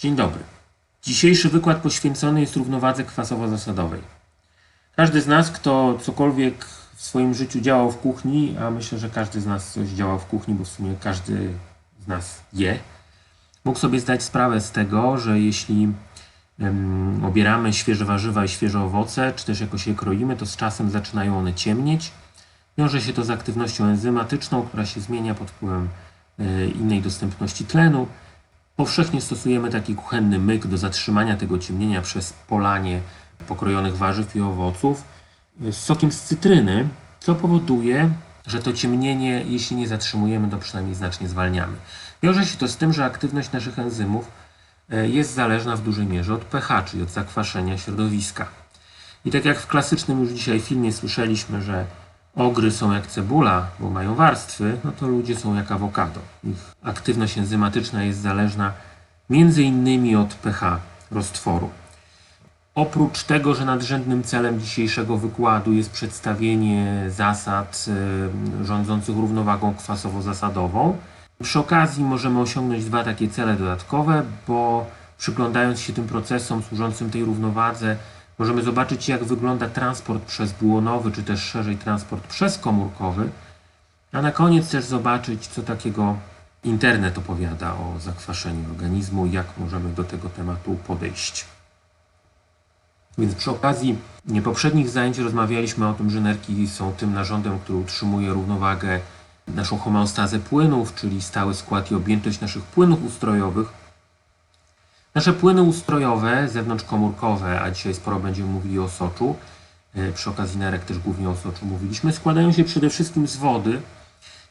Dzień dobry. Dzisiejszy wykład poświęcony jest równowadze kwasowo-zasadowej. Każdy z nas, kto cokolwiek w swoim życiu działał w kuchni, a myślę, że każdy z nas coś działał w kuchni, bo w sumie każdy z nas je, mógł sobie zdać sprawę z tego, że jeśli obieramy świeże warzywa i świeże owoce, czy też jakoś je kroimy, to z czasem zaczynają one ciemnieć. Wiąże się to z aktywnością enzymatyczną, która się zmienia pod wpływem innej dostępności tlenu. Powszechnie stosujemy taki kuchenny myk do zatrzymania tego ciemnienia przez polanie pokrojonych warzyw i owoców z sokiem z cytryny, co powoduje, że to ciemnienie, jeśli nie zatrzymujemy, to przynajmniej znacznie zwalniamy. Wiąże się to z tym, że aktywność naszych enzymów jest zależna w dużej mierze od pH, czyli od zakwaszenia środowiska. I tak jak w klasycznym już dzisiaj filmie słyszeliśmy, że ogry są jak cebula, bo mają warstwy, no to ludzie są jak awokado. Ich aktywność enzymatyczna jest zależna między innymi od pH roztworu. Oprócz tego, że nadrzędnym celem dzisiejszego wykładu jest przedstawienie zasad rządzących równowagą kwasowo-zasadową, przy okazji możemy osiągnąć dwa takie cele dodatkowe, bo przyglądając się tym procesom służącym tej równowadze, możemy zobaczyć, jak wygląda transport przezbłonowy, czy też szerzej transport przezkomórkowy, a na koniec też zobaczyć, co takiego internet opowiada o zakwaszeniu organizmu i jak możemy do tego tematu podejść. Więc przy okazji poprzednich zajęć rozmawialiśmy o tym, że nerki są tym narządem, który utrzymuje równowagę, naszą homeostazę płynów, czyli stały skład i objętość naszych płynów ustrojowych. Nasze płyny ustrojowe, zewnątrzkomórkowe, a dzisiaj sporo będziemy mówili o osoczu, przy okazji nerek też głównie o osoczu mówiliśmy, składają się przede wszystkim z wody.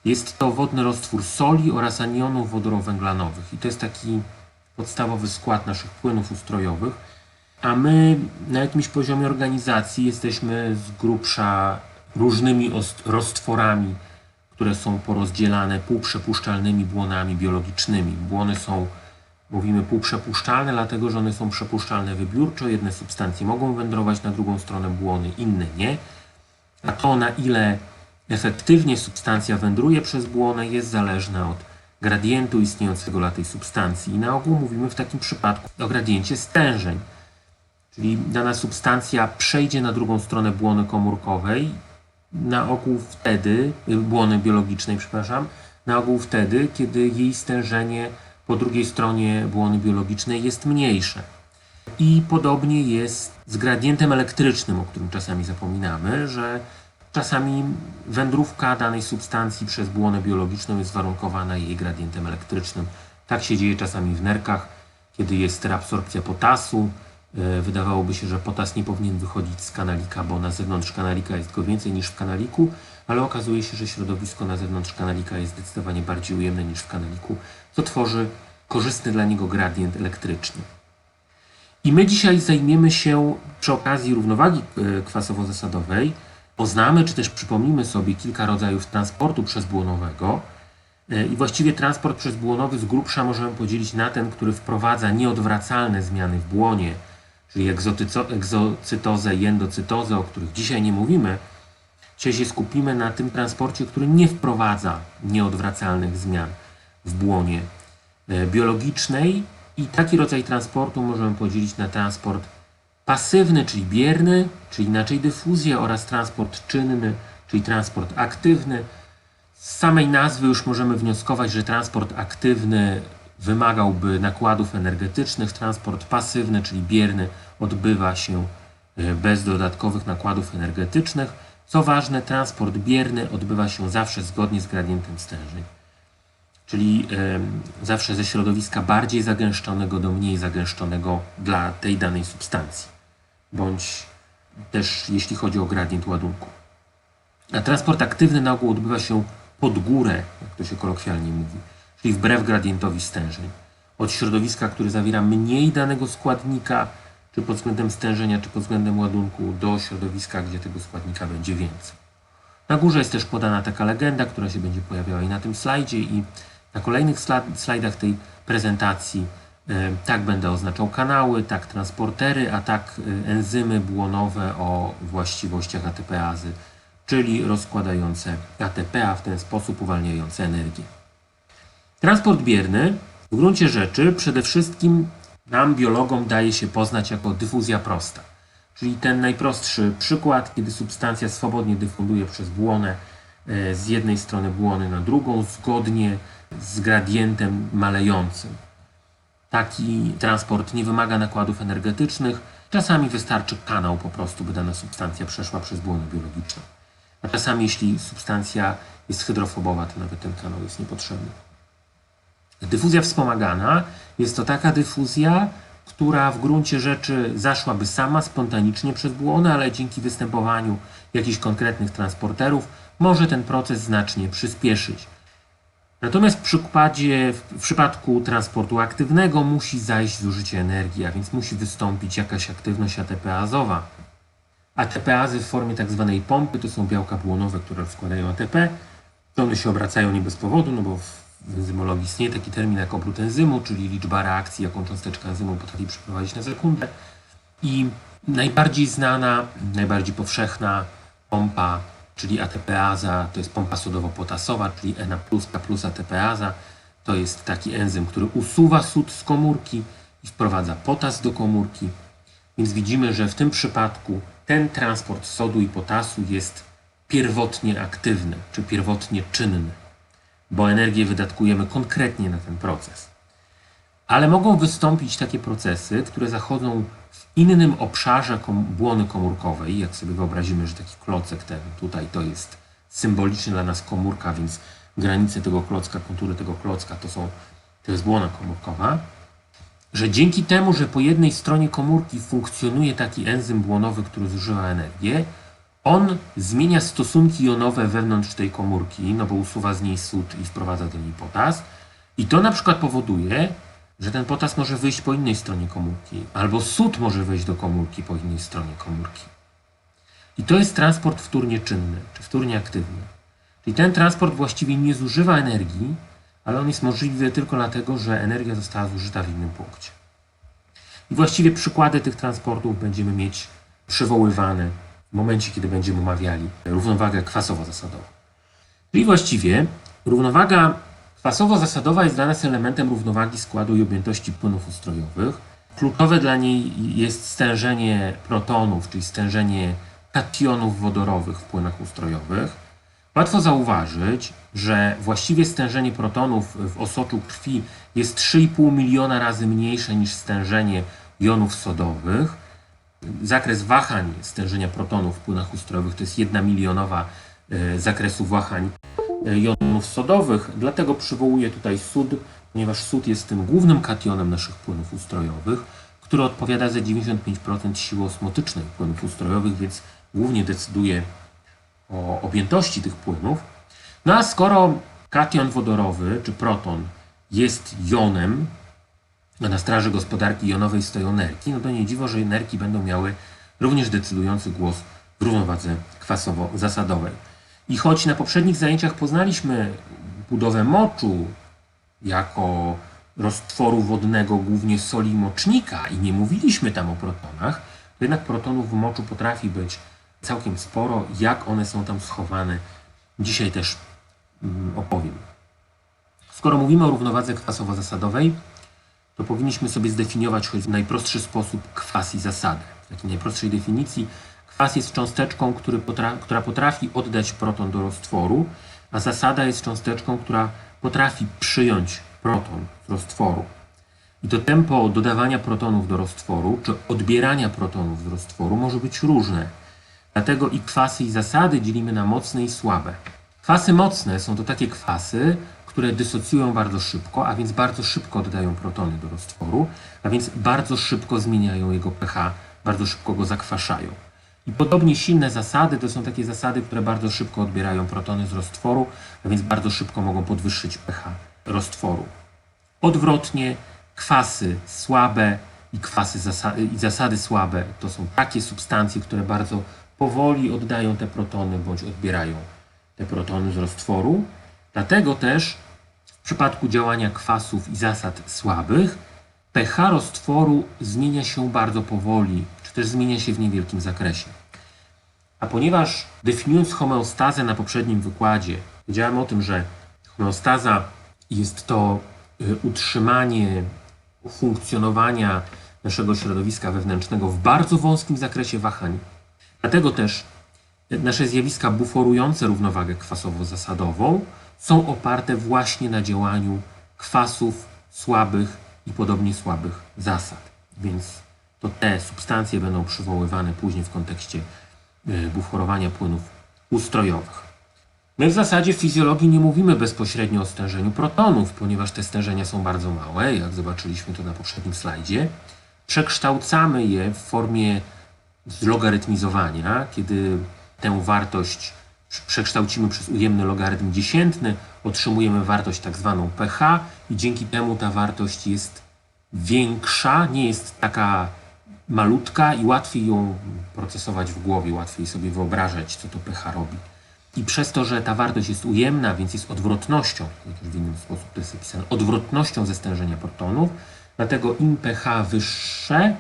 Jest to wodny roztwór soli oraz anionów wodorowęglanowych i to jest taki podstawowy skład naszych płynów ustrojowych, a my na jakimś poziomie organizacji jesteśmy z grubsza różnymi roztworami, które są porozdzielane półprzepuszczalnymi błonami biologicznymi. Błony są, mówimy, półprzepuszczalne, dlatego że one są przepuszczalne wybiórczo. Jedne substancje mogą wędrować na drugą stronę błony, inne nie. A to, na ile efektywnie substancja wędruje przez błonę, jest zależne od gradientu istniejącego dla tej substancji. I na ogół mówimy w takim przypadku o gradiencie stężeń. Czyli dana substancja przejdzie na drugą stronę błony komórkowej, na ogół wtedy, błony biologicznej, na ogół wtedy, kiedy jej stężenie po drugiej stronie błony biologicznej jest mniejsze. I podobnie jest z gradientem elektrycznym, o którym czasami zapominamy, że czasami wędrówka danej substancji przez błonę biologiczną jest warunkowana jej gradientem elektrycznym. Tak się dzieje czasami w nerkach, kiedy jest reabsorpcja potasu. Wydawałoby się, że potas nie powinien wychodzić z kanalika, bo na zewnątrz kanalika jest go więcej niż w kanaliku, ale okazuje się, że środowisko na zewnątrz kanalika jest zdecydowanie bardziej ujemne niż w kanaliku, co tworzy korzystny dla niego gradient elektryczny. I my dzisiaj zajmiemy się przy okazji równowagi kwasowo-zasadowej, poznamy czy też przypomnimy sobie kilka rodzajów transportu przezbłonowego i właściwie transport przezbłonowy z grubsza możemy podzielić na ten, który wprowadza nieodwracalne zmiany w błonie, czyli egzocytozę i endocytozę, o których dzisiaj nie mówimy. Dzisiaj się skupimy na tym transporcie, który nie wprowadza nieodwracalnych zmian w błonie biologicznej i taki rodzaj transportu możemy podzielić na transport pasywny, czyli bierny, czyli inaczej dyfuzję, oraz transport czynny, czyli transport aktywny. Z samej nazwy już możemy wnioskować, że transport aktywny wymagałby nakładów energetycznych, transport pasywny, czyli bierny, odbywa się bez dodatkowych nakładów energetycznych. Co ważne, transport bierny odbywa się zawsze zgodnie z gradientem stężeń, czyli zawsze ze środowiska bardziej zagęszczonego do mniej zagęszczonego dla tej danej substancji, bądź też jeśli chodzi o gradient ładunku. A transport aktywny na ogół odbywa się pod górę, jak to się kolokwialnie mówi, czyli wbrew gradientowi stężeń. Od środowiska, które zawiera mniej danego składnika, czy pod względem stężenia, czy pod względem ładunku, do środowiska, gdzie tego składnika będzie więcej. Na górze jest też podana taka legenda, która się będzie pojawiała i na tym slajdzie, i na kolejnych slajdach tej prezentacji. Tak będę oznaczał kanały, tak transportery, a tak enzymy błonowe o właściwościach ATPazy, czyli rozkładające ATP, a w ten sposób uwalniające energię. Transport bierny w gruncie rzeczy przede wszystkim nam, biologom, daje się poznać jako dyfuzja prosta. Czyli ten najprostszy przykład, kiedy substancja swobodnie dyfunduje przez błonę z jednej strony błony na drugą, zgodnie z gradientem malejącym. Taki transport nie wymaga nakładów energetycznych. Czasami wystarczy kanał po prostu, by dana substancja przeszła przez błonę biologiczną. A czasami, jeśli substancja jest hydrofobowa, to nawet ten kanał jest niepotrzebny. Dyfuzja wspomagana jest to taka dyfuzja, która w gruncie rzeczy zaszłaby sama, spontanicznie przez błonę, ale dzięki występowaniu jakichś konkretnych transporterów może ten proces znacznie przyspieszyć. Natomiast w przypadku transportu aktywnego musi zajść zużycie energii, a więc musi wystąpić jakaś aktywność ATP-azowa. ATP-azy w formie tak zwanej pompy to są białka błonowe, które rozkładają ATP. One się obracają nie bez powodu, no bo w enzymologii istnieje taki termin jak obrót enzymu, czyli liczba reakcji, jaką cząsteczka enzymu potrafi przeprowadzić na sekundę. I najbardziej znana, najbardziej powszechna pompa, czyli ATP-aza, to jest pompa sodowo-potasowa, czyli Na plus K plus ATP-aza. To jest taki enzym, który usuwa sód z komórki i wprowadza potas do komórki. Więc widzimy, że w tym przypadku ten transport sodu i potasu jest pierwotnie aktywny, czy pierwotnie czynny, bo energię wydatkujemy konkretnie na ten proces. Ale mogą wystąpić takie procesy, które zachodzą w innym obszarze błony komórkowej. Jak sobie wyobrazimy, że taki klocek ten tutaj to jest symbolicznie dla nas komórka, więc granice tego klocka, kontury tego klocka to jest błona komórkowa. Że dzięki temu, że po jednej stronie komórki funkcjonuje taki enzym błonowy, który zużywa energię, on zmienia stosunki jonowe wewnątrz tej komórki, no bo usuwa z niej sód i wprowadza do niej potas. I to na przykład powoduje, że ten potas może wyjść po innej stronie komórki, albo sód może wejść do komórki po innej stronie komórki. I to jest transport wtórnie czynny, czy wtórnie aktywny. Czyli ten transport właściwie nie zużywa energii, ale on jest możliwy tylko dlatego, że energia została zużyta w innym punkcie. I właściwie przykłady tych transportów będziemy mieć przywoływane w momencie, kiedy będziemy omawiali równowagę kwasowo-zasadową. Czyli właściwie równowaga kwasowo-zasadowa jest dla nas elementem równowagi składu i objętości płynów ustrojowych. Kluczowe dla niej jest stężenie protonów, czyli stężenie kationów wodorowych w płynach ustrojowych. Łatwo zauważyć, że właściwie stężenie protonów w osoczu krwi jest 3,5 miliona razy mniejsze niż stężenie jonów sodowych. Zakres wahań stężenia protonów w płynach ustrojowych to jest 1 milionowa zakresu wahań jonów sodowych. Dlatego przywołuję tutaj sód, ponieważ sód jest tym głównym kationem naszych płynów ustrojowych, który odpowiada za 95% siły osmotycznej płynów ustrojowych, więc głównie decyduje o objętości tych płynów. No a skoro kation wodorowy, czy proton, jest jonem, a na straży gospodarki jonowej stoją nerki, no to nie dziwo, że nerki będą miały również decydujący głos w równowadze kwasowo-zasadowej. I choć na poprzednich zajęciach poznaliśmy budowę moczu jako roztworu wodnego, głównie soli mocznika i nie mówiliśmy tam o protonach, to jednak protonów w moczu potrafi być całkiem sporo. Jak one są tam schowane, dzisiaj też opowiem. Skoro mówimy o równowadze kwasowo-zasadowej, to powinniśmy sobie zdefiniować choć w najprostszy sposób kwas i zasadę. W takiej najprostszej definicji kwas jest cząsteczką, która potrafi oddać proton do roztworu, a zasada jest cząsteczką, która potrafi przyjąć proton z roztworu. I to tempo dodawania protonów do roztworu, czy odbierania protonów z roztworu może być różne. Dlatego i kwasy i zasady dzielimy na mocne i słabe. Kwasy mocne są to takie kwasy, które dysocjują bardzo szybko, a więc bardzo szybko oddają protony do roztworu, a więc bardzo szybko zmieniają jego pH, bardzo szybko go zakwaszają. I podobnie silne zasady to są takie zasady, które bardzo szybko odbierają protony z roztworu, a więc bardzo szybko mogą podwyższyć pH roztworu. Odwrotnie, kwasy słabe i zasady słabe to są takie substancje, które bardzo powoli oddają te protony bądź odbierają te protony z roztworu. Dlatego też w przypadku działania kwasów i zasad słabych pH roztworu zmienia się bardzo powoli, czy też zmienia się w niewielkim zakresie. A ponieważ definiując homeostazę na poprzednim wykładzie, powiedziałem o tym, że homeostaza jest to utrzymanie funkcjonowania naszego środowiska wewnętrznego w bardzo wąskim zakresie wahań. Dlatego też nasze zjawiska buforujące równowagę kwasowo-zasadową są oparte właśnie na działaniu kwasów słabych i podobnie słabych zasad. Więc to te substancje będą przywoływane później w kontekście buforowania płynów ustrojowych. My w zasadzie w fizjologii nie mówimy bezpośrednio o stężeniu protonów, ponieważ te stężenia są bardzo małe, jak zobaczyliśmy to na poprzednim slajdzie. Przekształcamy je w formie zlogarytmizowania, kiedy tę wartość przekształcimy przez ujemny logarytm dziesiętny, otrzymujemy wartość tak zwaną pH i dzięki temu ta wartość jest większa, nie jest taka malutka i łatwiej ją procesować w głowie, łatwiej sobie wyobrażać, co to pH robi. I przez to, że ta wartość jest ujemna, więc jest odwrotnością, chociaż w inny sposób to jest napisane, odwrotnością ze stężenia protonów, dlatego im pH wyższe,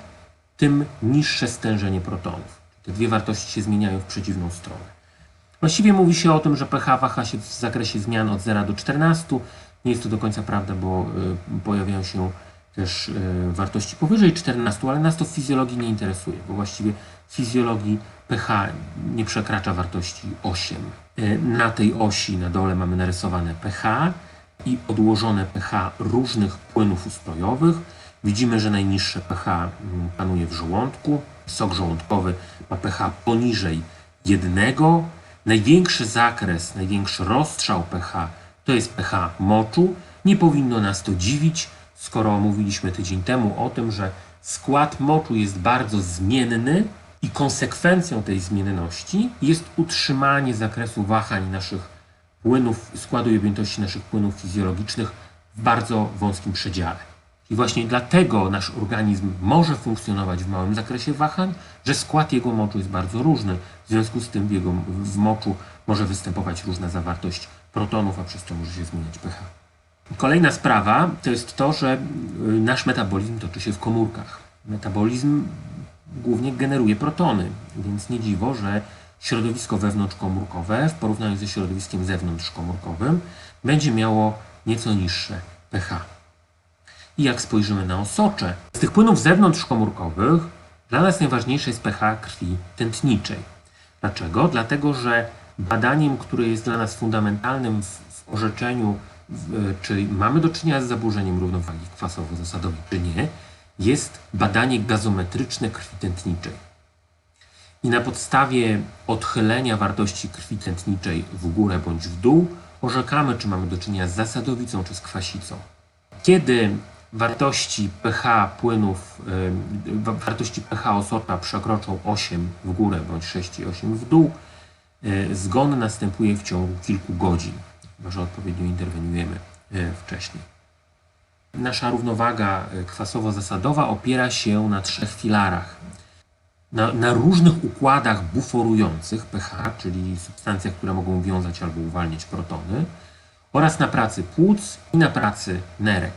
tym niższe stężenie protonów. Te dwie wartości się zmieniają w przeciwną stronę. Właściwie mówi się o tym, że pH waha się w zakresie zmian od 0 do 14. Nie jest to do końca prawda, bo pojawiają się też wartości powyżej 14, ale nas to w fizjologii nie interesuje, bo właściwie w fizjologii pH nie przekracza wartości 8. Na tej osi na dole mamy narysowane pH i odłożone pH różnych płynów ustrojowych. Widzimy, że najniższe pH panuje w żołądku. Sok żołądkowy ma pH poniżej 1. Największy zakres, największy rozstrzał pH to jest pH moczu. Nie powinno nas to dziwić, skoro mówiliśmy tydzień temu o tym, że skład moczu jest bardzo zmienny i konsekwencją tej zmienności jest utrzymanie zakresu wahań naszych płynów, składu i objętości naszych płynów fizjologicznych w bardzo wąskim przedziale. I właśnie dlatego nasz organizm może funkcjonować w małym zakresie wahań, że skład jego moczu jest bardzo różny. W związku z tym w moczu może występować różna zawartość protonów, a przez to może się zmieniać pH. Kolejna sprawa to jest to, że nasz metabolizm toczy się w komórkach. Metabolizm głównie generuje protony, więc nie dziwo, że środowisko wewnątrzkomórkowe w porównaniu ze środowiskiem zewnątrzkomórkowym będzie miało nieco niższe pH. I jak spojrzymy na osocze, z tych płynów zewnątrzkomórkowych dla nas najważniejsze jest pH krwi tętniczej. Dlaczego? Dlatego, że badaniem, które jest dla nas fundamentalnym w orzeczeniu, czy mamy do czynienia z zaburzeniem równowagi kwasowo-zasadowej, czy nie, jest badanie gazometryczne krwi tętniczej. I na podstawie odchylenia wartości krwi tętniczej w górę bądź w dół orzekamy, czy mamy do czynienia z zasadowicą, czy z kwasicą. Kiedy wartości pH płynów, wartości pH osocza przekroczą 8 w górę bądź 6,8 w dół, zgon następuje w ciągu kilku godzin, chyba że odpowiednio interweniujemy wcześniej. Nasza równowaga kwasowo-zasadowa opiera się na 3 filarach. Na różnych układach buforujących pH, czyli substancjach, które mogą wiązać albo uwalniać protony, oraz na pracy płuc i na pracy nerek.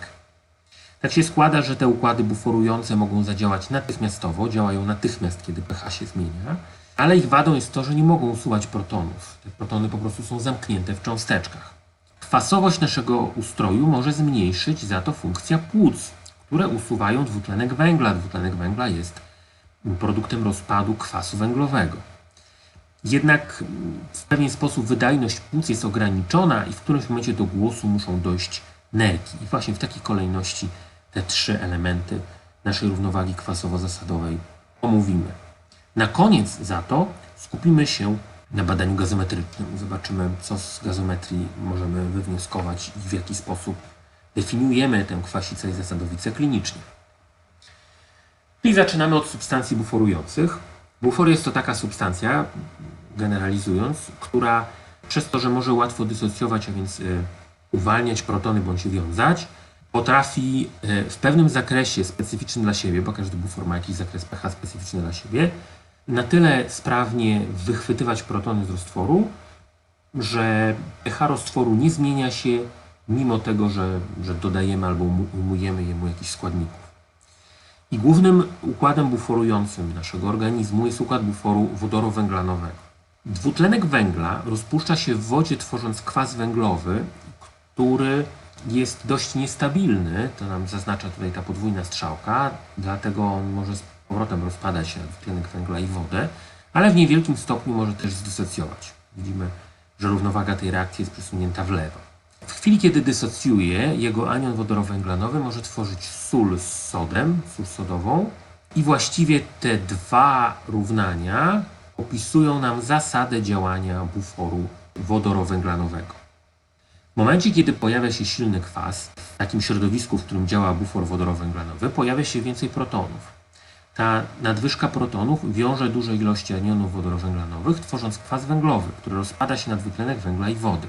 Tak się składa, że te układy buforujące mogą zadziałać natychmiastowo, działają natychmiast, kiedy pH się zmienia, ale ich wadą jest to, że nie mogą usuwać protonów. Te protony po prostu są zamknięte w cząsteczkach. Kwasowość naszego ustroju może zmniejszyć za to funkcja płuc, które usuwają dwutlenek węgla. Dwutlenek węgla jest produktem rozpadu kwasu węglowego. Jednak w pewien sposób wydajność płuc jest ograniczona i w którymś momencie do głosu muszą dojść nerki. I właśnie w takiej kolejności te 3 elementy naszej równowagi kwasowo-zasadowej omówimy. Na koniec za to skupimy się na badaniu gazometrycznym. Zobaczymy, co z gazometrii możemy wywnioskować i w jaki sposób definiujemy tę kwasicę i zasadowicę klinicznie. I zaczynamy od substancji buforujących. Bufor jest to taka substancja, generalizując, która przez to, że może łatwo dysocjować, a więc uwalniać protony bądź wiązać, potrafi w pewnym zakresie specyficznym dla siebie, bo każdy bufor ma jakiś zakres pH specyficzny dla siebie, na tyle sprawnie wychwytywać protony z roztworu, że pH roztworu nie zmienia się mimo tego, że dodajemy albo ujmujemy jemu jakichś składników. I głównym układem buforującym naszego organizmu jest układ buforu wodorowęglanowego. Dwutlenek węgla rozpuszcza się w wodzie, tworząc kwas węglowy, który jest dość niestabilny, to nam zaznacza tutaj ta podwójna strzałka, dlatego on może z powrotem rozpadać się na dwutlenek węgla i wodę, ale w niewielkim stopniu może też zdysocjować. Widzimy, że równowaga tej reakcji jest przesunięta w lewo. W chwili, kiedy dysocjuje, jego anion wodorowęglanowy może tworzyć sól z sodem, sól sodową, i właściwie te dwa równania opisują nam zasadę działania buforu wodorowęglanowego. W momencie, kiedy pojawia się silny kwas, w takim środowisku, w którym działa bufor wodorowęglanowy, pojawia się więcej protonów. Ta nadwyżka protonów wiąże duże ilości anionów wodorowęglanowych, tworząc kwas węglowy, który rozpada się na dwutlenek węgla i wody.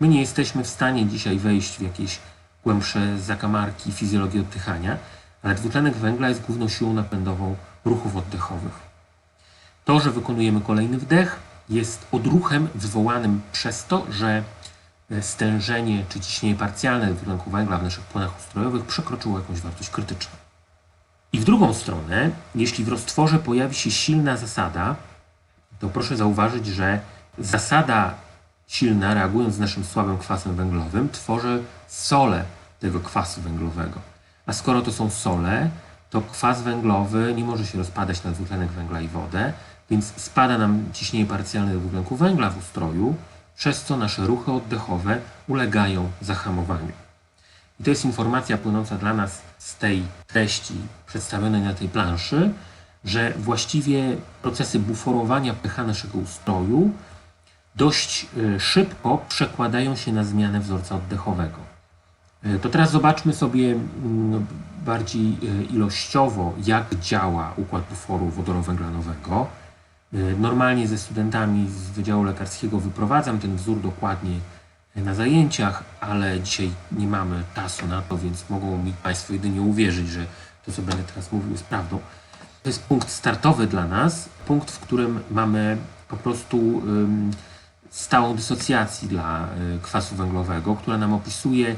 My nie jesteśmy w stanie dzisiaj wejść w jakieś głębsze zakamarki fizjologii oddychania, ale dwutlenek węgla jest główną siłą napędową ruchów oddechowych. To, że wykonujemy kolejny wdech, jest odruchem wywołanym przez to, że stężenie czy ciśnienie parcjalne dwutlenku węgla w naszych płynach ustrojowych przekroczyło jakąś wartość krytyczną. I w drugą stronę, jeśli w roztworze pojawi się silna zasada, to proszę zauważyć, że zasada silna, reagując z naszym słabym kwasem węglowym, tworzy sole tego kwasu węglowego. A skoro to są sole, to kwas węglowy nie może się rozpadać na dwutlenek węgla i wodę, więc spada nam ciśnienie parcjalne dwutlenku węgla w ustroju, przez co nasze ruchy oddechowe ulegają zahamowaniu. I to jest informacja płynąca dla nas z tej treści przedstawionej na tej planszy, że właściwie procesy buforowania pH naszego ustroju dość szybko przekładają się na zmianę wzorca oddechowego. To teraz zobaczmy sobie bardziej ilościowo, jak działa układ buforu wodorowęglanowego. Normalnie ze studentami z Wydziału Lekarskiego wyprowadzam ten wzór dokładnie na zajęciach, ale dzisiaj nie mamy czasu na to, więc mogą mi Państwo jedynie uwierzyć, że to, co będę teraz mówił, jest prawdą. To jest punkt startowy dla nas, punkt, w którym mamy po prostu stałą dysocjację dla kwasu węglowego, która nam opisuje,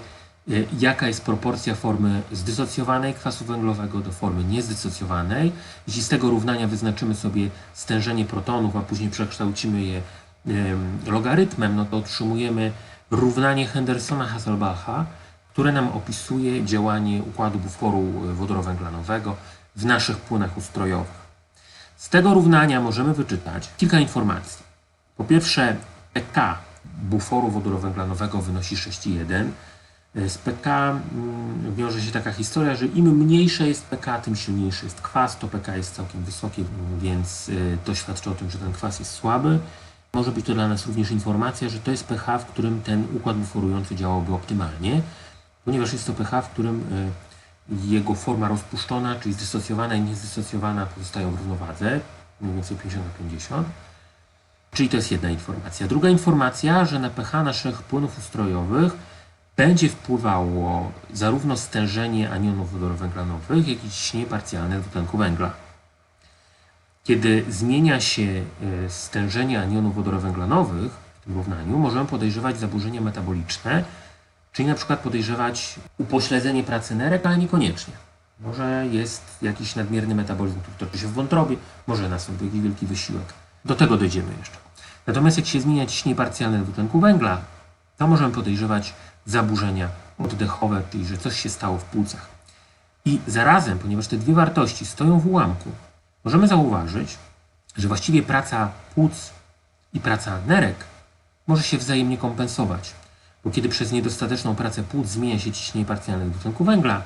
jaka jest proporcja formy zdysocjowanej kwasu węglowego do formy niezdysocjowanej. Jeśli z tego równania wyznaczymy sobie stężenie protonów, a później przekształcimy je logarytmem, no to otrzymujemy równanie Hendersona-Hasselbalcha, które nam opisuje działanie układu buforu wodorowęglanowego w naszych płynach ustrojowych. Z tego równania możemy wyczytać kilka informacji. Po pierwsze, pK buforu wodorowęglanowego wynosi 6,1. Z pK wiąże się taka historia, że im mniejsze jest pK, tym silniejszy jest kwas. To pK jest całkiem wysokie, więc to świadczy o tym, że ten kwas jest słaby. Może być to dla nas również informacja, że to jest pH, w którym ten układ buforujący działałby optymalnie, ponieważ jest to pH, w którym jego forma rozpuszczona, czyli zdysocjowana i niezdysocjowana, pozostają w równowadze, mniej więcej 50/50. Czyli to jest jedna informacja. Druga informacja, że na pH naszych płynów ustrojowych będzie wpływało zarówno stężenie anionów wodorowęglanowych, jak i ciśnienie parcjalne dwutlenku węgla. Kiedy zmienia się stężenie anionów wodorowęglanowych w tym równaniu, możemy podejrzewać zaburzenia metaboliczne, czyli na przykład podejrzewać upośledzenie pracy nerek, ale niekoniecznie. Może jest jakiś nadmierny metabolizm, który toczy się w wątrobie, może nastąpi jakiś wielki wysiłek. Do tego dojdziemy jeszcze. Natomiast jak się zmienia ciśnienie parcjalne dwutlenku węgla, to możemy podejrzewać zaburzenia oddechowe, czyli że coś się stało w płucach. I zarazem, ponieważ te dwie wartości stoją w ułamku, możemy zauważyć, że właściwie praca płuc i praca nerek może się wzajemnie kompensować. Bo kiedy przez niedostateczną pracę płuc zmienia się ciśnienie parcjalne dwutlenku węgla,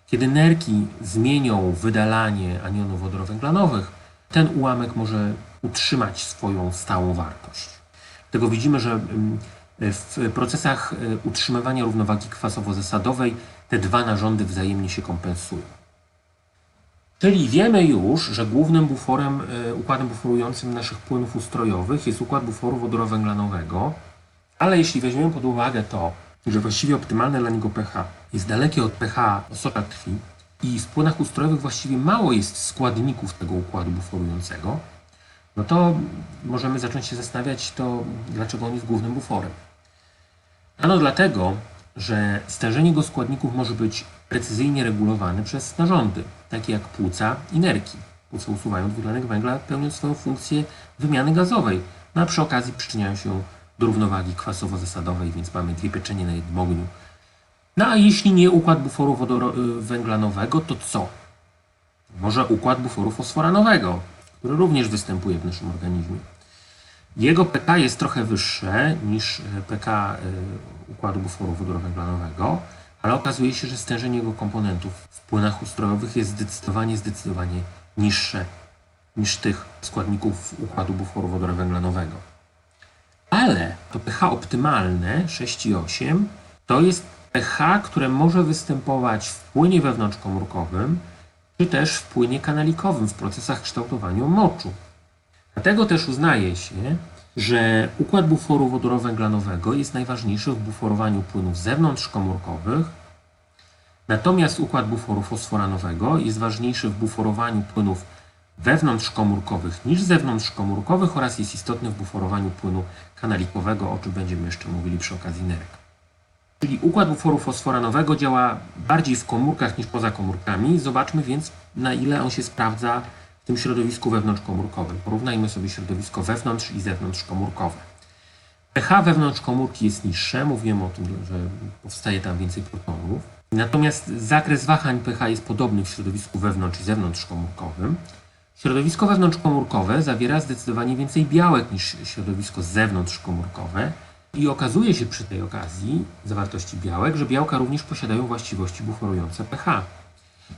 kiedy nerki zmienią wydalanie anionów wodorowęglanowych, ten ułamek może utrzymać swoją stałą wartość. Dlatego widzimy, że w procesach utrzymywania równowagi kwasowo-zasadowej te dwa narządy wzajemnie się kompensują. Czyli wiemy już, że głównym buforem, układem buforującym naszych płynów ustrojowych jest układ buforu wodorowęglanowego, ale jeśli weźmiemy pod uwagę to, że właściwie optymalne dla niego pH jest dalekie od pH osocza krwi i w płynach ustrojowych właściwie mało jest składników tego układu buforującego, no to możemy zacząć się zastanawiać to, dlaczego on jest głównym buforem. Ano dlatego, że stężenie jego składników może być precyzyjnie regulowane przez narządy, takie jak płuca i nerki. Płuca usuwają dwutlenek węgla, pełniąc swoją funkcję wymiany gazowej, no a przy okazji przyczyniają się do równowagi kwasowo-zasadowej, więc mamy dwie pieczenie na jednym ogniu. No a jeśli nie układ buforu węglanowego, to co? Może układ buforu fosforanowego, który również występuje w naszym organizmie. Jego pK jest trochę wyższe niż pK układu buforu wodorowęglanowego, ale okazuje się, że stężenie jego komponentów w płynach ustrojowych jest zdecydowanie niższe niż tych składników układu buforu wodorowęglanowego. Ale to pH optymalne 6,8 to jest pH, które może występować w płynie wewnątrzkomórkowym, czy też w płynie kanalikowym w procesach kształtowania moczu. Dlatego też uznaje się, że układ buforu wodorowęglanowego jest najważniejszy w buforowaniu płynów zewnątrzkomórkowych, natomiast układ buforu fosforanowego jest ważniejszy w buforowaniu płynów wewnątrzkomórkowych niż zewnątrzkomórkowych oraz jest istotny w buforowaniu płynu kanalikowego, o czym będziemy jeszcze mówili przy okazji nerek. Czyli układ buforu fosforanowego działa bardziej w komórkach niż poza komórkami. Zobaczmy więc, na ile on się sprawdza w tym środowisku wewnątrzkomórkowym. Porównajmy sobie środowisko wewnątrz i zewnątrzkomórkowe. pH wewnątrz komórki jest niższe, mówiłem o tym, że powstaje tam więcej protonów. Natomiast zakres wahań pH jest podobny w środowisku wewnątrz i zewnątrzkomórkowym. Środowisko wewnątrzkomórkowe zawiera zdecydowanie więcej białek niż środowisko zewnątrzkomórkowe. I okazuje się przy tej okazji zawartości białek, że białka również posiadają właściwości buforujące pH.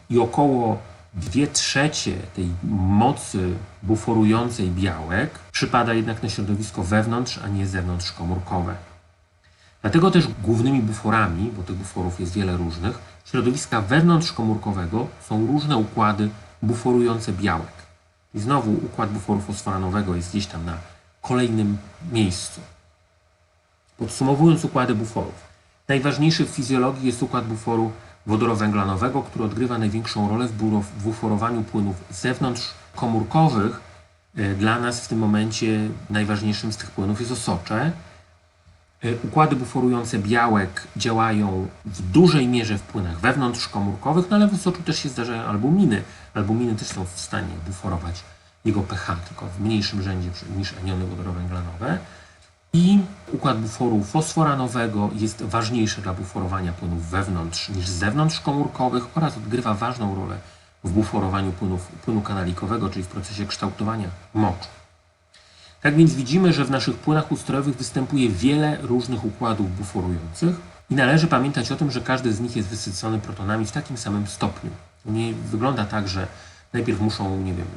I około 2/3 tej mocy buforującej białek przypada jednak na środowisko wewnątrz, a nie zewnątrzkomórkowe. Dlatego też głównymi buforami, bo tych buforów jest wiele różnych, środowiska wewnątrzkomórkowego są różne układy buforujące białek. I znowu układ buforu fosforanowego jest gdzieś tam na kolejnym miejscu. Podsumowując układy buforów. Najważniejszy w fizjologii jest układ buforu wodorowęglanowego, który odgrywa największą rolę w buforowaniu płynów zewnątrzkomórkowych. Dla nas w tym momencie najważniejszym z tych płynów jest osocze. Układy buforujące białek działają w dużej mierze w płynach wewnątrzkomórkowych, no ale w osoczu też się zdarzają albuminy. Albuminy też są w stanie buforować jego pH, tylko w mniejszym rzędzie niż aniony wodorowęglanowe. I układ buforu fosforanowego jest ważniejszy dla buforowania płynów wewnątrz niż zewnątrzkomórkowych oraz odgrywa ważną rolę w buforowaniu płynu kanalikowego, czyli w procesie kształtowania moczu. Tak więc widzimy, że w naszych płynach ustrojowych występuje wiele różnych układów buforujących i należy pamiętać o tym, że każdy z nich jest wysycony protonami w takim samym stopniu. Nie wygląda tak, że najpierw muszą, nie wiem,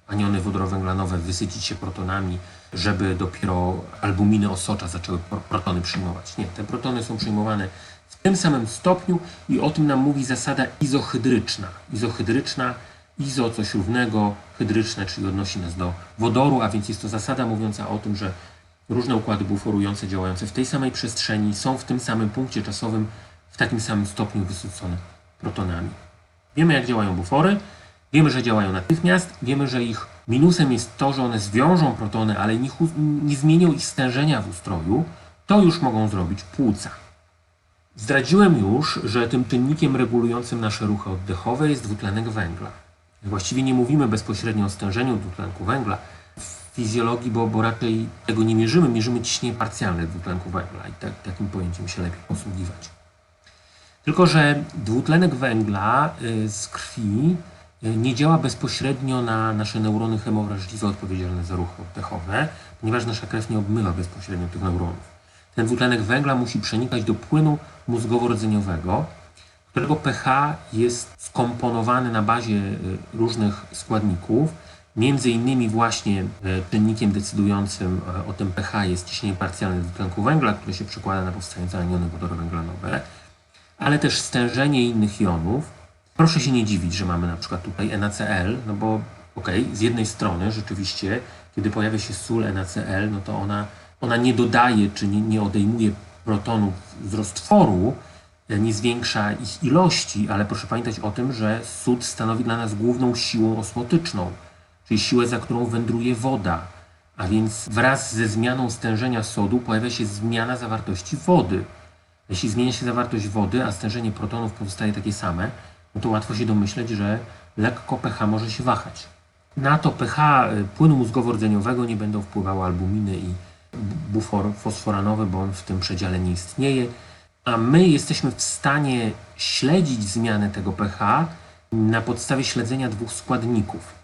aniony wodorowęglanowe wysycić się protonami, żeby dopiero albuminy osocza zaczęły protony przyjmować. Nie, te protony są przyjmowane w tym samym stopniu i o tym nam mówi zasada izohydryczna. Izo coś równego, hydryczne, czyli odnosi nas do wodoru, a więc jest to zasada mówiąca o tym, że różne układy buforujące działające w tej samej przestrzeni są w tym samym punkcie czasowym w takim samym stopniu wysycone protonami. Wiemy, jak działają bufory, wiemy, że działają natychmiast, wiemy, że ich minusem jest to, że one zwiążą protony, ale nie zmienią ich stężenia w ustroju. To już mogą zrobić płuca. Zdradziłem już, że tym czynnikiem regulującym nasze ruchy oddechowe jest dwutlenek węgla. Właściwie nie mówimy bezpośrednio o stężeniu dwutlenku węgla w fizjologii, bo raczej tego nie mierzymy. Mierzymy ciśnienie parcjalne dwutlenku węgla i takim pojęciem się lepiej posługiwać. Tylko że dwutlenek węgla z krwi nie działa bezpośrednio na nasze neurony hemowrażliwe odpowiedzialne za ruchy oddechowe, ponieważ nasza krew nie obmywa bezpośrednio tych neuronów. Ten dwutlenek węgla musi przenikać do płynu mózgowo-rdzeniowego, którego pH jest skomponowany na bazie różnych składników. Między innymi właśnie czynnikiem decydującym o tym pH jest ciśnienie parcjalne dwutlenku węgla, które się przekłada na powstające aniony wodorowęglanowe, ale też stężenie innych jonów. Proszę się nie dziwić, że mamy na przykład tutaj NaCl, no bo z jednej strony rzeczywiście, kiedy pojawia się sól NaCl, no to ona nie dodaje czy nie odejmuje protonów z roztworu, nie zwiększa ich ilości, ale proszę pamiętać o tym, że sód stanowi dla nas główną siłą osmotyczną, czyli siłę, za którą wędruje woda. A więc wraz ze zmianą stężenia sodu pojawia się zmiana zawartości wody. Jeśli zmienia się zawartość wody, a stężenie protonów pozostaje takie same, no to łatwo się domyśleć, że lekko pH może się wahać. Na to pH płynu mózgowo-rdzeniowego nie będą wpływały albuminy i bufor fosforanowy, bo on w tym przedziale nie istnieje. A my jesteśmy w stanie śledzić zmianę tego pH na podstawie śledzenia dwóch składników.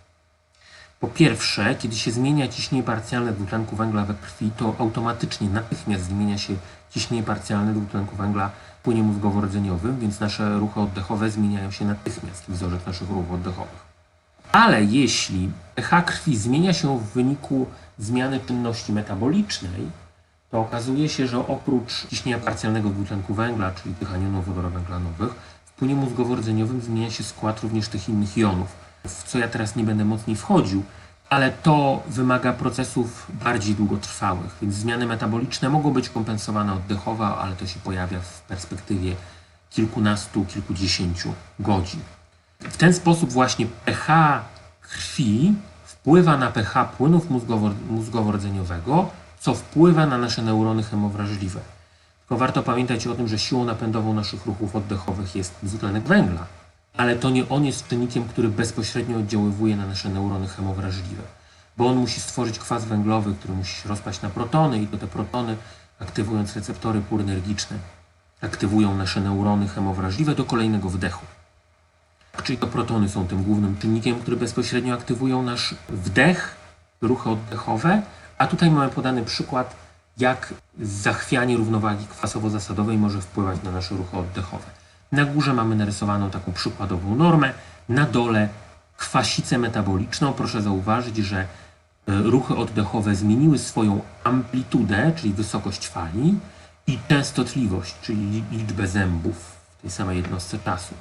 Po pierwsze, kiedy się zmienia ciśnienie parcjalne dwutlenku węgla we krwi, to automatycznie, natychmiast zmienia się ciśnienie parcjalne dwutlenku węgla w płynie mózgowo-rdzeniowym, więc nasze ruchy oddechowe zmieniają się natychmiast, wzorzec naszych ruchów oddechowych. Ale jeśli pH krwi zmienia się w wyniku zmiany czynności metabolicznej, to okazuje się, że oprócz ciśnienia parcjalnego dwutlenku węgla, czyli tych anionów wodorowęglanowych, w płynie mózgowo-rdzeniowym zmienia się skład również tych innych jonów, w co ja teraz nie będę mocniej wchodził, ale to wymaga procesów bardziej długotrwałych, więc zmiany metaboliczne mogą być kompensowane oddechowo, ale to się pojawia w perspektywie kilkunastu, kilkudziesięciu godzin. W ten sposób właśnie pH krwi wpływa na pH płynów mózgowo-rdzeniowego, co wpływa na nasze neurony hemowrażliwe. Tylko warto pamiętać o tym, że siłą napędową naszych ruchów oddechowych jest dwutlenek węgla, ale to nie on jest czynnikiem, który bezpośrednio oddziaływuje na nasze neurony hemowrażliwe, bo on musi stworzyć kwas węglowy, który musi się rozpaść na protony i to te protony, aktywując receptory pórenergiczne, aktywują nasze neurony hemowrażliwe do kolejnego wdechu. Czyli to protony są tym głównym czynnikiem, który bezpośrednio aktywują nasz wdech, ruchy oddechowe, a tutaj mamy podany przykład, jak zachwianie równowagi kwasowo-zasadowej może wpływać na nasze ruchy oddechowe. Na górze mamy narysowaną taką przykładową normę, na dole kwasicę metaboliczną. Proszę zauważyć, że ruchy oddechowe zmieniły swoją amplitudę, czyli wysokość fali, i częstotliwość, czyli liczbę zębów w tej samej jednostce czasu.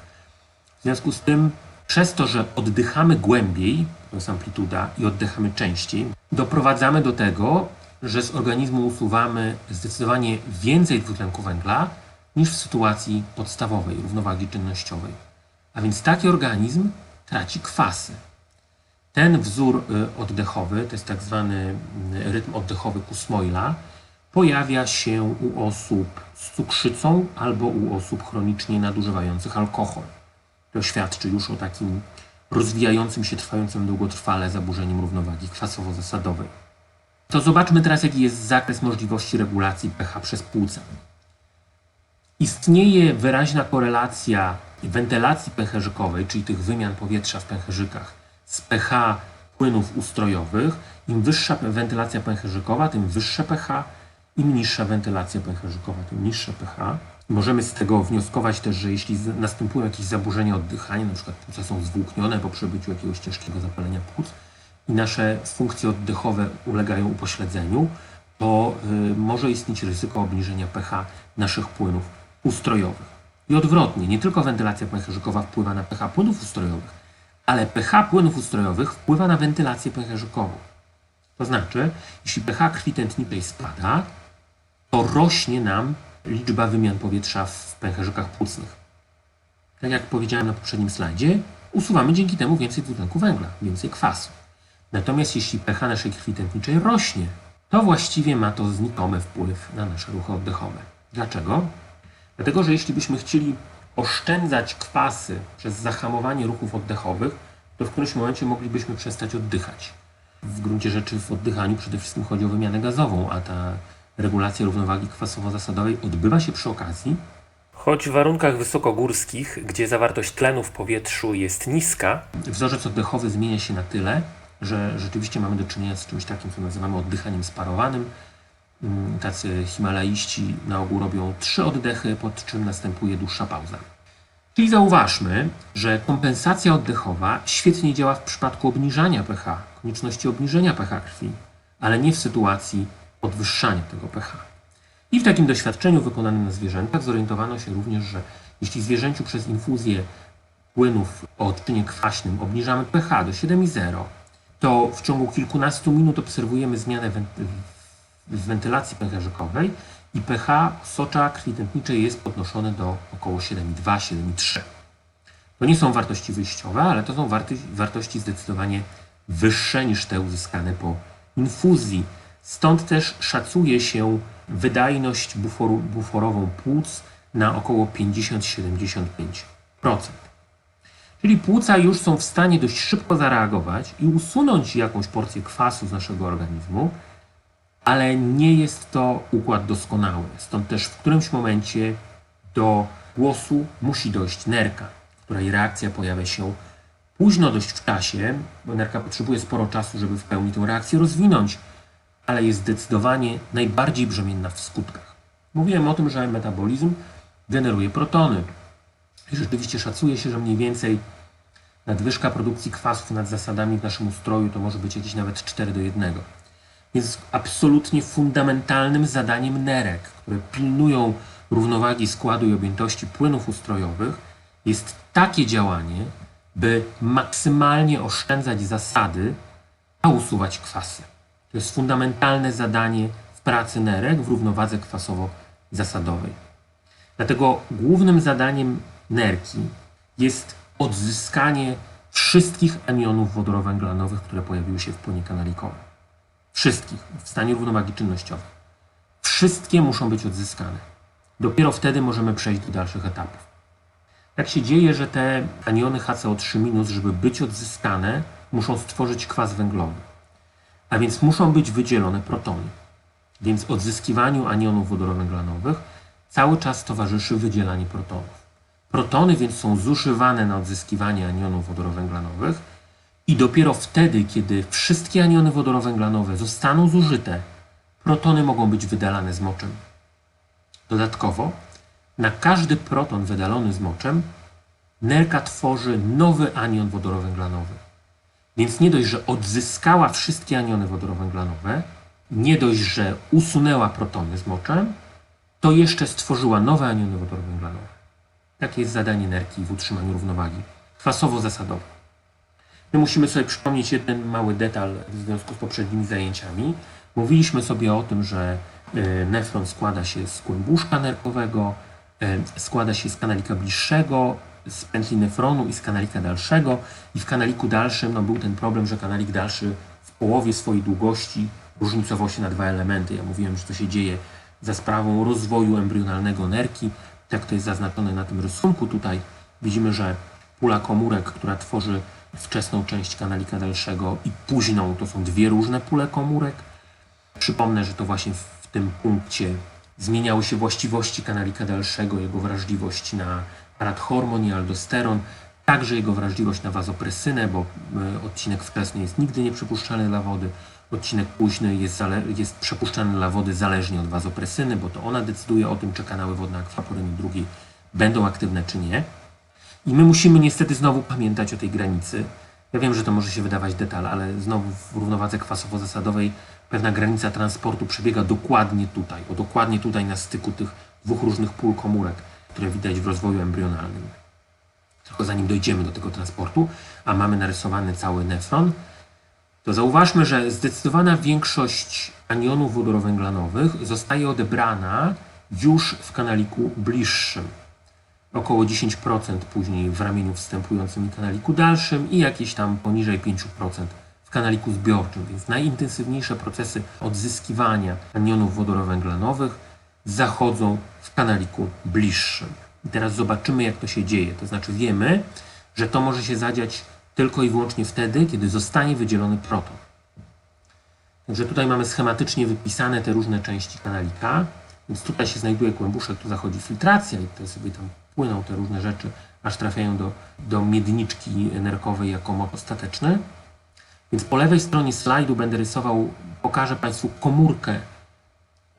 W związku z tym, przez to, że oddychamy głębiej, to jest amplituda, i oddychamy częściej, doprowadzamy do tego, że z organizmu usuwamy zdecydowanie więcej dwutlenku węgla niż w sytuacji podstawowej, równowagi czynnościowej. A więc taki organizm traci kwasy. Ten wzór oddechowy, to jest tak zwany rytm oddechowy Kussmaula, pojawia się u osób z cukrzycą albo u osób chronicznie nadużywających alkohol. To świadczy już o takim rozwijającym się, trwającym długotrwale zaburzeniu równowagi kwasowo-zasadowej. To zobaczmy teraz, jaki jest zakres możliwości regulacji pH przez płuca. Istnieje wyraźna korelacja wentylacji pęcherzykowej, czyli tych wymian powietrza w pęcherzykach, z pH płynów ustrojowych. Im wyższa wentylacja pęcherzykowa, tym wyższe pH, im niższa wentylacja pęcherzykowa, tym niższe pH. Możemy z tego wnioskować też, że jeśli następują jakieś zaburzenia oddychania, na przykład płuca są zwłóknione po przebyciu jakiegoś ciężkiego zapalenia płuc i nasze funkcje oddechowe ulegają upośledzeniu, to może istnieć ryzyko obniżenia pH naszych płynów ustrojowych. I odwrotnie, nie tylko wentylacja pęcherzykowa wpływa na pH płynów ustrojowych, ale pH płynów ustrojowych wpływa na wentylację pęcherzykową. To znaczy, jeśli pH krwi tętniczej spada, to rośnie nam liczba wymian powietrza w pęcherzykach płucnych. Tak jak powiedziałem na poprzednim slajdzie, usuwamy dzięki temu więcej dwutlenku węgla, więcej kwasu. Natomiast jeśli pH naszej krwi tętniczej rośnie, to właściwie ma to znikomy wpływ na nasze ruchy oddechowe. Dlaczego? Dlatego, że jeśli byśmy chcieli oszczędzać kwasy przez zahamowanie ruchów oddechowych, to w którymś momencie moglibyśmy przestać oddychać. W gruncie rzeczy w oddychaniu przede wszystkim chodzi o wymianę gazową, a ta regulacja równowagi kwasowo-zasadowej odbywa się przy okazji. Choć w warunkach wysokogórskich, gdzie zawartość tlenu w powietrzu jest niska, wzorzec oddechowy zmienia się na tyle, że rzeczywiście mamy do czynienia z czymś takim, co nazywamy oddychaniem sparowanym. Tacy himalaiści na ogół robią 3 oddechy, pod czym następuje dłuższa pauza. Czyli zauważmy, że kompensacja oddechowa świetnie działa w przypadku obniżania pH, konieczności obniżenia pH krwi, ale nie w sytuacji podwyższania tego pH. I w takim doświadczeniu wykonanym na zwierzętach zorientowano się również, że jeśli zwierzęciu przez infuzję płynów o odczynie kwaśnym obniżamy pH do 7,0, to w ciągu kilkunastu minut obserwujemy zmianę w wentylacji pęcherzykowej i pH socza krwi tętniczej jest podnoszone do około 7,2-7,3. To nie są wartości wyjściowe, ale to są wartości zdecydowanie wyższe niż te uzyskane po infuzji. Stąd też szacuje się wydajność buforową płuc na około 50-75%. Czyli płuca już są w stanie dość szybko zareagować i usunąć jakąś porcję kwasu z naszego organizmu, ale nie jest to układ doskonały. Stąd też w którymś momencie Do głosu musi dojść nerka, której reakcja pojawia się późno dość w czasie, bo nerka potrzebuje sporo czasu, żeby w pełni tę reakcję rozwinąć, ale jest zdecydowanie najbardziej brzemienna w skutkach. Mówiłem o tym, że metabolizm generuje protony. I rzeczywiście szacuje się, że mniej więcej nadwyżka produkcji kwasów nad zasadami w naszym ustroju to może być jakieś nawet 4:1. Więc absolutnie fundamentalnym zadaniem nerek, które pilnują równowagi składu i objętości płynów ustrojowych, jest takie działanie, by maksymalnie oszczędzać zasady, a usuwać kwasy. To jest fundamentalne zadanie w pracy nerek w równowadze kwasowo-zasadowej. Dlatego głównym zadaniem nerki jest odzyskanie wszystkich anionów wodorowęglanowych, które pojawiły się w płynie kanalikowym. Wszystkich w stanie równowagi czynnościowej. Wszystkie muszą być odzyskane. Dopiero wtedy możemy przejść do dalszych etapów. Tak się dzieje, że te aniony HCO3-, żeby być odzyskane, muszą stworzyć kwas węglowy. A więc muszą być wydzielone protony. Więc odzyskiwaniu anionów wodorowęglanowych cały czas towarzyszy wydzielanie protonów. Protony więc są zużywane na odzyskiwanie anionów wodorowęglanowych i dopiero wtedy, kiedy wszystkie aniony wodorowęglanowe zostaną zużyte, protony mogą być wydalane z moczem. Dodatkowo, na każdy proton wydalony z moczem nerka tworzy nowy anion wodorowęglanowy. Więc nie dość, że odzyskała wszystkie aniony wodorowęglanowe, nie dość, że usunęła protony z moczem, to jeszcze stworzyła nowe aniony wodorowęglanowe. Takie jest zadanie nerki w utrzymaniu równowagi kwasowo-zasadowej. My musimy sobie przypomnieć jeden mały detal w związku z poprzednimi zajęciami. Mówiliśmy sobie o tym, że nefron składa się z kłębuszka nerkowego, składa się z kanalika bliższego, z pętli nefronu i z kanalika dalszego. I w kanaliku dalszym był ten problem, że kanalik dalszy w połowie swojej długości różnicował się na dwa elementy. Ja mówiłem, że to się dzieje za sprawą rozwoju embrionalnego nerki. Tak to jest zaznaczone na tym rysunku. Tutaj widzimy, że pula komórek, która tworzy wczesną część kanalika dalszego i późną, to są dwie różne pule komórek. Przypomnę, że to właśnie w tym punkcie zmieniały się właściwości kanalika dalszego, jego wrażliwość na parathormon i aldosteron, także jego wrażliwość na wazopresynę, bo odcinek wczesny jest nigdy nieprzypuszczalny dla wody, odcinek późny jest przepuszczany dla wody zależnie od wazopresyny, bo to ona decyduje o tym, czy kanały wodne akwaporyny drugiej będą aktywne, czy nie. I my musimy niestety znowu pamiętać o tej granicy. Ja wiem, że to może się wydawać detal, ale znowu w równowadze kwasowo-zasadowej pewna granica transportu przebiega dokładnie tutaj na styku tych dwóch różnych pól komórek, które widać w rozwoju embrionalnym. Tylko zanim dojdziemy do tego transportu, a mamy narysowany cały nefron, to zauważmy, że zdecydowana większość anionów wodorowęglanowych zostaje odebrana już w kanaliku bliższym. Około 10% później w ramieniu wstępującym i kanaliku dalszym i jakieś tam poniżej 5% w kanaliku zbiorczym. Więc najintensywniejsze procesy odzyskiwania anionów wodorowęglanowych zachodzą w kanaliku bliższym. I teraz zobaczymy, jak to się dzieje. To znaczy wiemy, że to może się zadziać tylko i wyłącznie wtedy, kiedy zostanie wydzielony proton. Także tutaj mamy schematycznie wypisane te różne części kanalika. Więc tutaj się znajduje kłębuszek, tu zachodzi filtracja i tutaj sobie tam płyną te różne rzeczy, aż trafiają do miedniczki nerkowej jako moc ostateczny. Więc po lewej stronie slajdu pokażę Państwu komórkę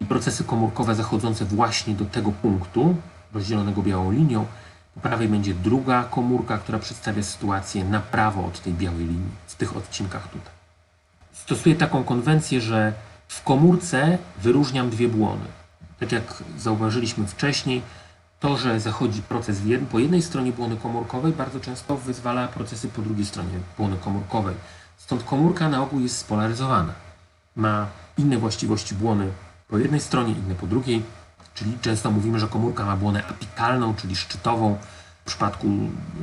i procesy komórkowe zachodzące właśnie do tego punktu, rozdzielonego białą linią. Po prawej będzie druga komórka, która przedstawia sytuację na prawo od tej białej linii, w tych odcinkach tutaj. Stosuję taką konwencję, że w komórce wyróżniam dwie błony. Tak jak zauważyliśmy wcześniej, to, że zachodzi proces po jednej stronie błony komórkowej, bardzo często wyzwala procesy po drugiej stronie błony komórkowej. Stąd komórka na ogół jest spolaryzowana. Ma inne właściwości błony po jednej stronie, inne po drugiej. Czyli często mówimy, że komórka ma błonę apikalną, czyli szczytową. W przypadku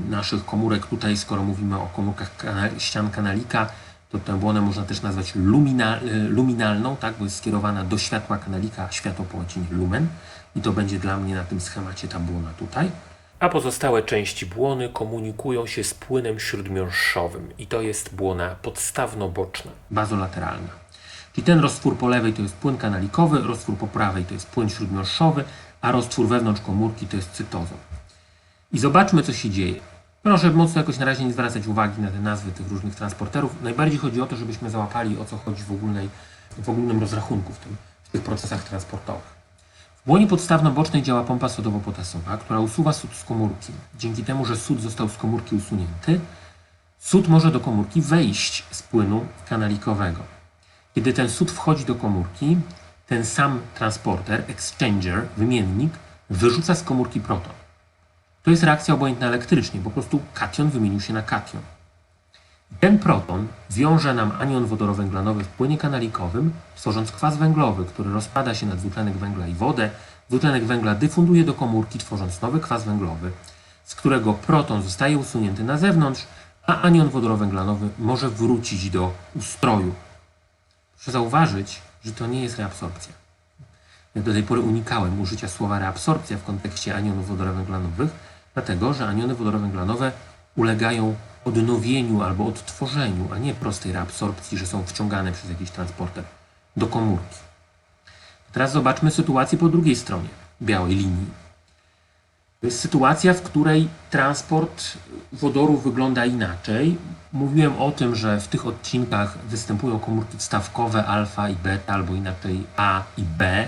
naszych komórek tutaj, skoro mówimy o komórkach ścian kanalika, to tę błonę można też nazwać luminalną, tak, bo jest skierowana do światła kanalika, światło po łacinie lumen. I to będzie dla mnie na tym schemacie ta błona tutaj. A pozostałe części błony komunikują się z płynem śródmiąższowym. I to jest błona podstawno-boczna, bazolateralna. Czyli ten roztwór po lewej to jest płyn kanalikowy, roztwór po prawej to jest płyn śródmiąższowy, a roztwór wewnątrz komórki to jest cytozą. I zobaczmy, co się dzieje. Proszę mocno jakoś na razie nie zwracać uwagi na te nazwy tych różnych transporterów. Najbardziej chodzi o to, żebyśmy załapali, o co chodzi w ogólnym rozrachunku w tych procesach transportowych. W błonie podstawno-bocznej działa pompa sodowo-potasowa, która usuwa sód z komórki. Dzięki temu, że sód został z komórki usunięty, sód może do komórki wejść z płynu kanalikowego. Kiedy ten sód wchodzi do komórki, ten sam transporter, exchanger, wymiennik, wyrzuca z komórki proton. To jest reakcja obojętna elektrycznie, po prostu kation wymienił się na kation. Ten proton wiąże nam anion wodorowęglanowy w płynie kanalikowym, tworząc kwas węglowy, który rozpada się na dwutlenek węgla i wodę. Dwutlenek węgla dyfunduje do komórki, tworząc nowy kwas węglowy, z którego proton zostaje usunięty na zewnątrz, a anion wodorowęglanowy może wrócić do ustroju. Proszę zauważyć, że to nie jest reabsorpcja. Ja do tej pory unikałem użycia słowa reabsorpcja w kontekście anionów wodorowęglanowych, dlatego że aniony wodorowęglanowe ulegają odnowieniu albo odtworzeniu, a nie prostej reabsorpcji, że są wciągane przez jakiś transporter do komórki. Teraz zobaczmy sytuację po drugiej stronie białej linii. To jest sytuacja, w której transport wodoru wygląda inaczej. Mówiłem o tym, że w tych odcinkach występują komórki wstawkowe alfa i beta, albo inaczej A i B,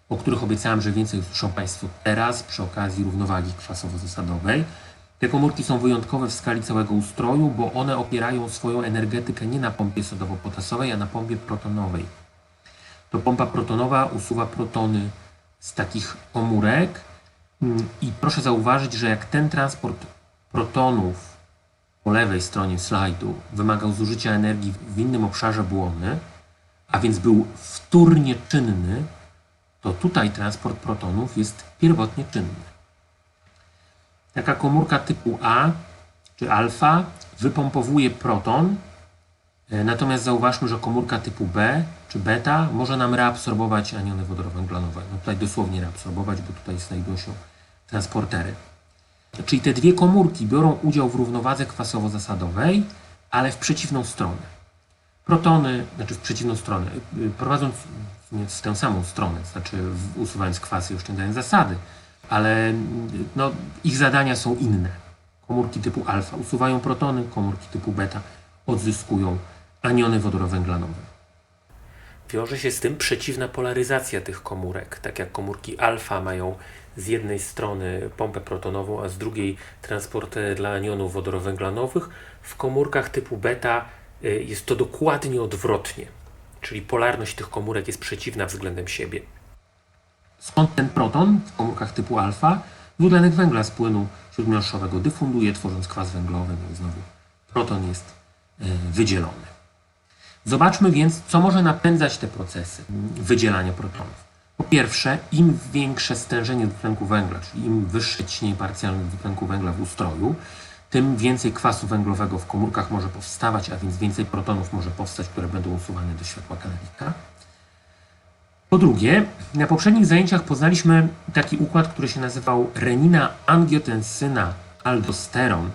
o których obiecałem, że więcej usłyszą Państwo teraz przy okazji równowagi kwasowo-zasadowej. Te komórki są wyjątkowe w skali całego ustroju, bo one opierają swoją energetykę nie na pompie sodowo-potasowej, a na pompie protonowej. To pompa protonowa usuwa protony z takich komórek i proszę zauważyć, że jak ten transport protonów po lewej stronie slajdu wymagał zużycia energii w innym obszarze błony, a więc był wtórnie czynny, to tutaj transport protonów jest pierwotnie czynny. Taka komórka typu A czy alfa wypompowuje proton, natomiast zauważmy, że komórka typu B czy beta może nam reabsorbować aniony wodorowęglanowe. No tutaj dosłownie reabsorbować, bo tutaj znajdują się transportery. Czyli te dwie komórki biorą udział w równowadze kwasowo-zasadowej, ale w przeciwną stronę. Protony, znaczy w przeciwną stronę, prowadząc w tę samą stronę, znaczy usuwając kwasy i oszczędzając zasady, ale no, ich zadania są inne. Komórki typu alfa usuwają protony, komórki typu beta odzyskują aniony wodorowęglanowe. Wiąże się z tym przeciwna polaryzacja tych komórek. Tak jak komórki alfa mają z jednej strony pompę protonową, a z drugiej transportery dla anionów wodorowęglanowych, w komórkach typu beta jest to dokładnie odwrotnie. Czyli polarność tych komórek jest przeciwna względem siebie. Skąd ten proton w komórkach typu alfa? Dwutlenek węgla z płynu śródmiąższowego dyfunduje, tworząc kwas węglowy, no i znowu proton jest wydzielony. Zobaczmy więc, co może napędzać te procesy wydzielania protonów. Po pierwsze, im większe stężenie dwutlenku węgla, czyli im wyższe ciśnienie parcjalne dwutlenku węgla w ustroju, tym więcej kwasu węglowego w komórkach może powstawać, a więc więcej protonów może powstać, które będą usuwane do światła kanalika. Po drugie, na poprzednich zajęciach poznaliśmy taki układ, który się nazywał renina-angiotensyna-aldosteron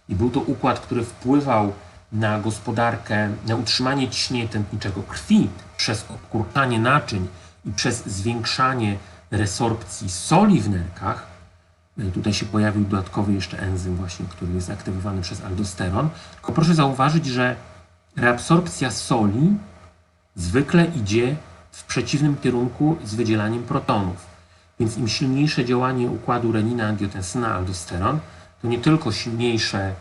i był to układ, który wpływał na gospodarkę, na utrzymanie ciśnienia tętniczego krwi przez obkurczanie naczyń i przez zwiększanie resorpcji soli w nerkach. Tutaj się pojawił dodatkowy jeszcze enzym właśnie, który jest aktywowany przez aldosteron. Tylko proszę zauważyć, że reabsorpcja soli zwykle idzie w przeciwnym kierunku z wydzielaniem protonów. Więc im silniejsze działanie układu renina-angiotensyna-aldosteron, to nie tylko silniejsze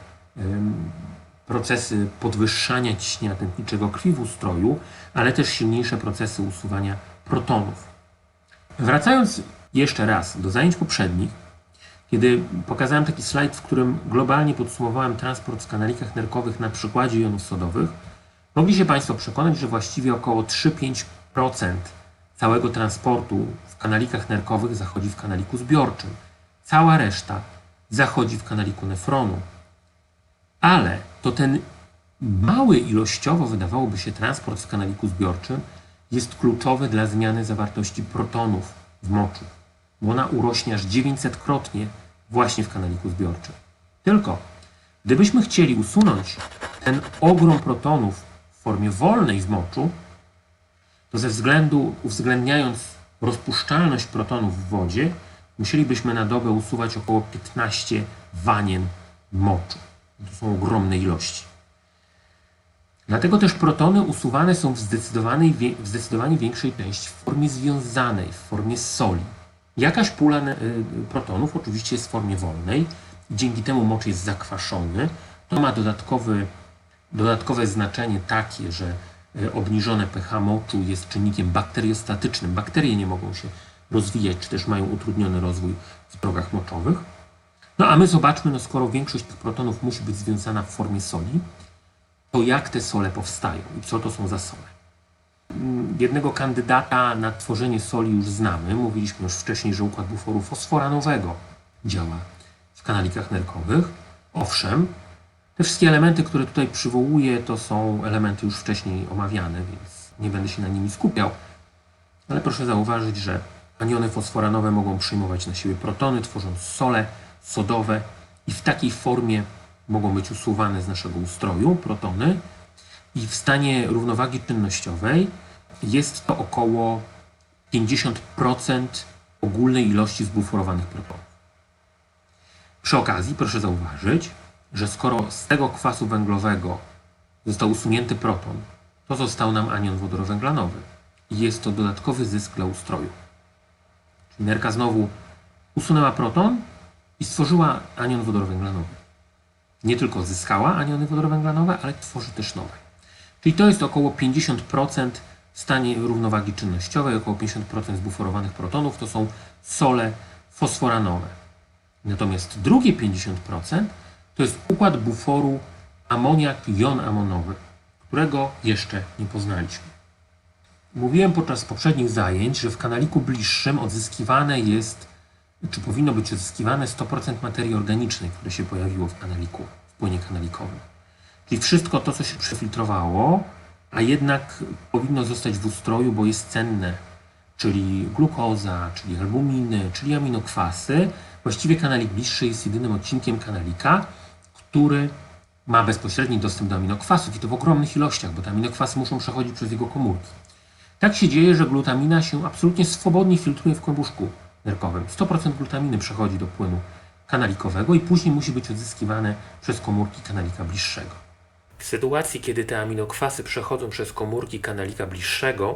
procesy podwyższania ciśnienia tętniczego krwi w ustroju, ale też silniejsze procesy usuwania protonów. Wracając jeszcze raz do zajęć poprzednich, kiedy pokazałem taki slajd, w którym globalnie podsumowałem transport w kanalikach nerkowych na przykładzie jonów sodowych, mogli się Państwo przekonać, że właściwie około 3-5% całego transportu w kanalikach nerkowych zachodzi w kanaliku zbiorczym. Cała reszta zachodzi w kanaliku nefronu. Ale to ten mały ilościowo, wydawałoby się, transport w kanaliku zbiorczym jest kluczowy dla zmiany zawartości protonów w moczu, bo ona urośnie aż 900-krotnie właśnie w kanaliku zbiorczym. Tylko gdybyśmy chcieli usunąć ten ogrom protonów w formie wolnej w moczu, to ze względu, uwzględniając rozpuszczalność protonów w wodzie, musielibyśmy na dobę usuwać około 15 wanien moczu. To są ogromne ilości. Dlatego też protony usuwane są w zdecydowanie większej części w formie związanej, w formie soli. Jakaś pula protonów oczywiście jest w formie wolnej. Dzięki temu mocz jest zakwaszony. To ma dodatkowe znaczenie takie, że obniżone pH moczu jest czynnikiem bakteriostatycznym. Bakterie nie mogą się rozwijać, czy też mają utrudniony rozwój w drogach moczowych. No a my zobaczmy, skoro większość tych protonów musi być związana w formie soli, to jak te sole powstają i co to są za sole. Jednego kandydata na tworzenie soli już znamy. Mówiliśmy już wcześniej, że układ buforu fosforanowego działa w kanalikach nerkowych. Owszem, te wszystkie elementy, które tutaj przywołuję, to są elementy już wcześniej omawiane, więc nie będę się na nimi skupiał. Ale proszę zauważyć, że aniony fosforanowe mogą przyjmować na siebie protony, tworząc sole sodowe i w takiej formie mogą być usuwane z naszego ustroju protony i w stanie równowagi czynnościowej jest to około 50% ogólnej ilości zbuforowanych protonów. Przy okazji proszę zauważyć, że skoro z tego kwasu węglowego został usunięty proton, to został nam anion wodorowęglanowy i jest to dodatkowy zysk dla ustroju. Czyli nerka znowu usunęła proton i stworzyła anion wodorowęglanowy. Nie tylko zyskała aniony wodorowęglanowe, ale tworzy też nowe. Czyli to jest około 50% w stanie równowagi czynnościowej, około 50% zbuforowanych protonów to są sole fosforanowe. Natomiast drugie 50% to jest układ buforu amoniak-jon amonowy, którego jeszcze nie poznaliśmy. Mówiłem podczas poprzednich zajęć, że w kanaliku bliższym odzyskiwane jest, czy powinno być odzyskiwane 100% materii organicznej, które się pojawiło w kanaliku, w płynie kanalikowym. Czyli wszystko to, co się przefiltrowało, a jednak powinno zostać w ustroju, bo jest cenne, czyli glukoza, czyli albuminy, czyli aminokwasy. Właściwie kanalik bliższy jest jedynym odcinkiem kanalika, który ma bezpośredni dostęp do aminokwasów i to w ogromnych ilościach, bo te aminokwasy muszą przechodzić przez jego komórki. Tak się dzieje, że glutamina się absolutnie swobodnie filtruje w kłębuszku nerkowym. 100% glutaminy przechodzi do płynu kanalikowego i później musi być odzyskiwane przez komórki kanalika bliższego. W sytuacji, kiedy te aminokwasy przechodzą przez komórki kanalika bliższego,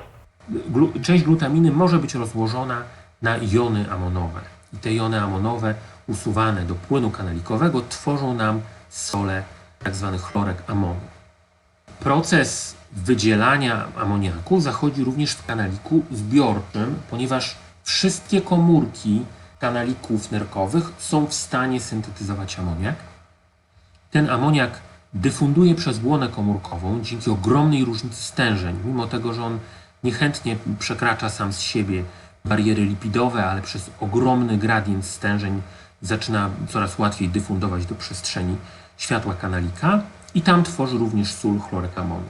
część glutaminy może być rozłożona na jony amonowe. I te jony amonowe usuwane do płynu kanalikowego tworzą nam sole, tzw. chlorek amonu. Proces wydzielania amoniaku zachodzi również w kanaliku zbiorczym, ponieważ wszystkie komórki kanalików nerkowych są w stanie syntetyzować amoniak. Ten amoniak dyfunduje przez błonę komórkową dzięki ogromnej różnicy stężeń, mimo tego, że on niechętnie przekracza sam z siebie bariery lipidowe, ale przez ogromny gradient stężeń zaczyna coraz łatwiej dyfundować do przestrzeni światła kanalika i tam tworzy również sól chlorek amonu.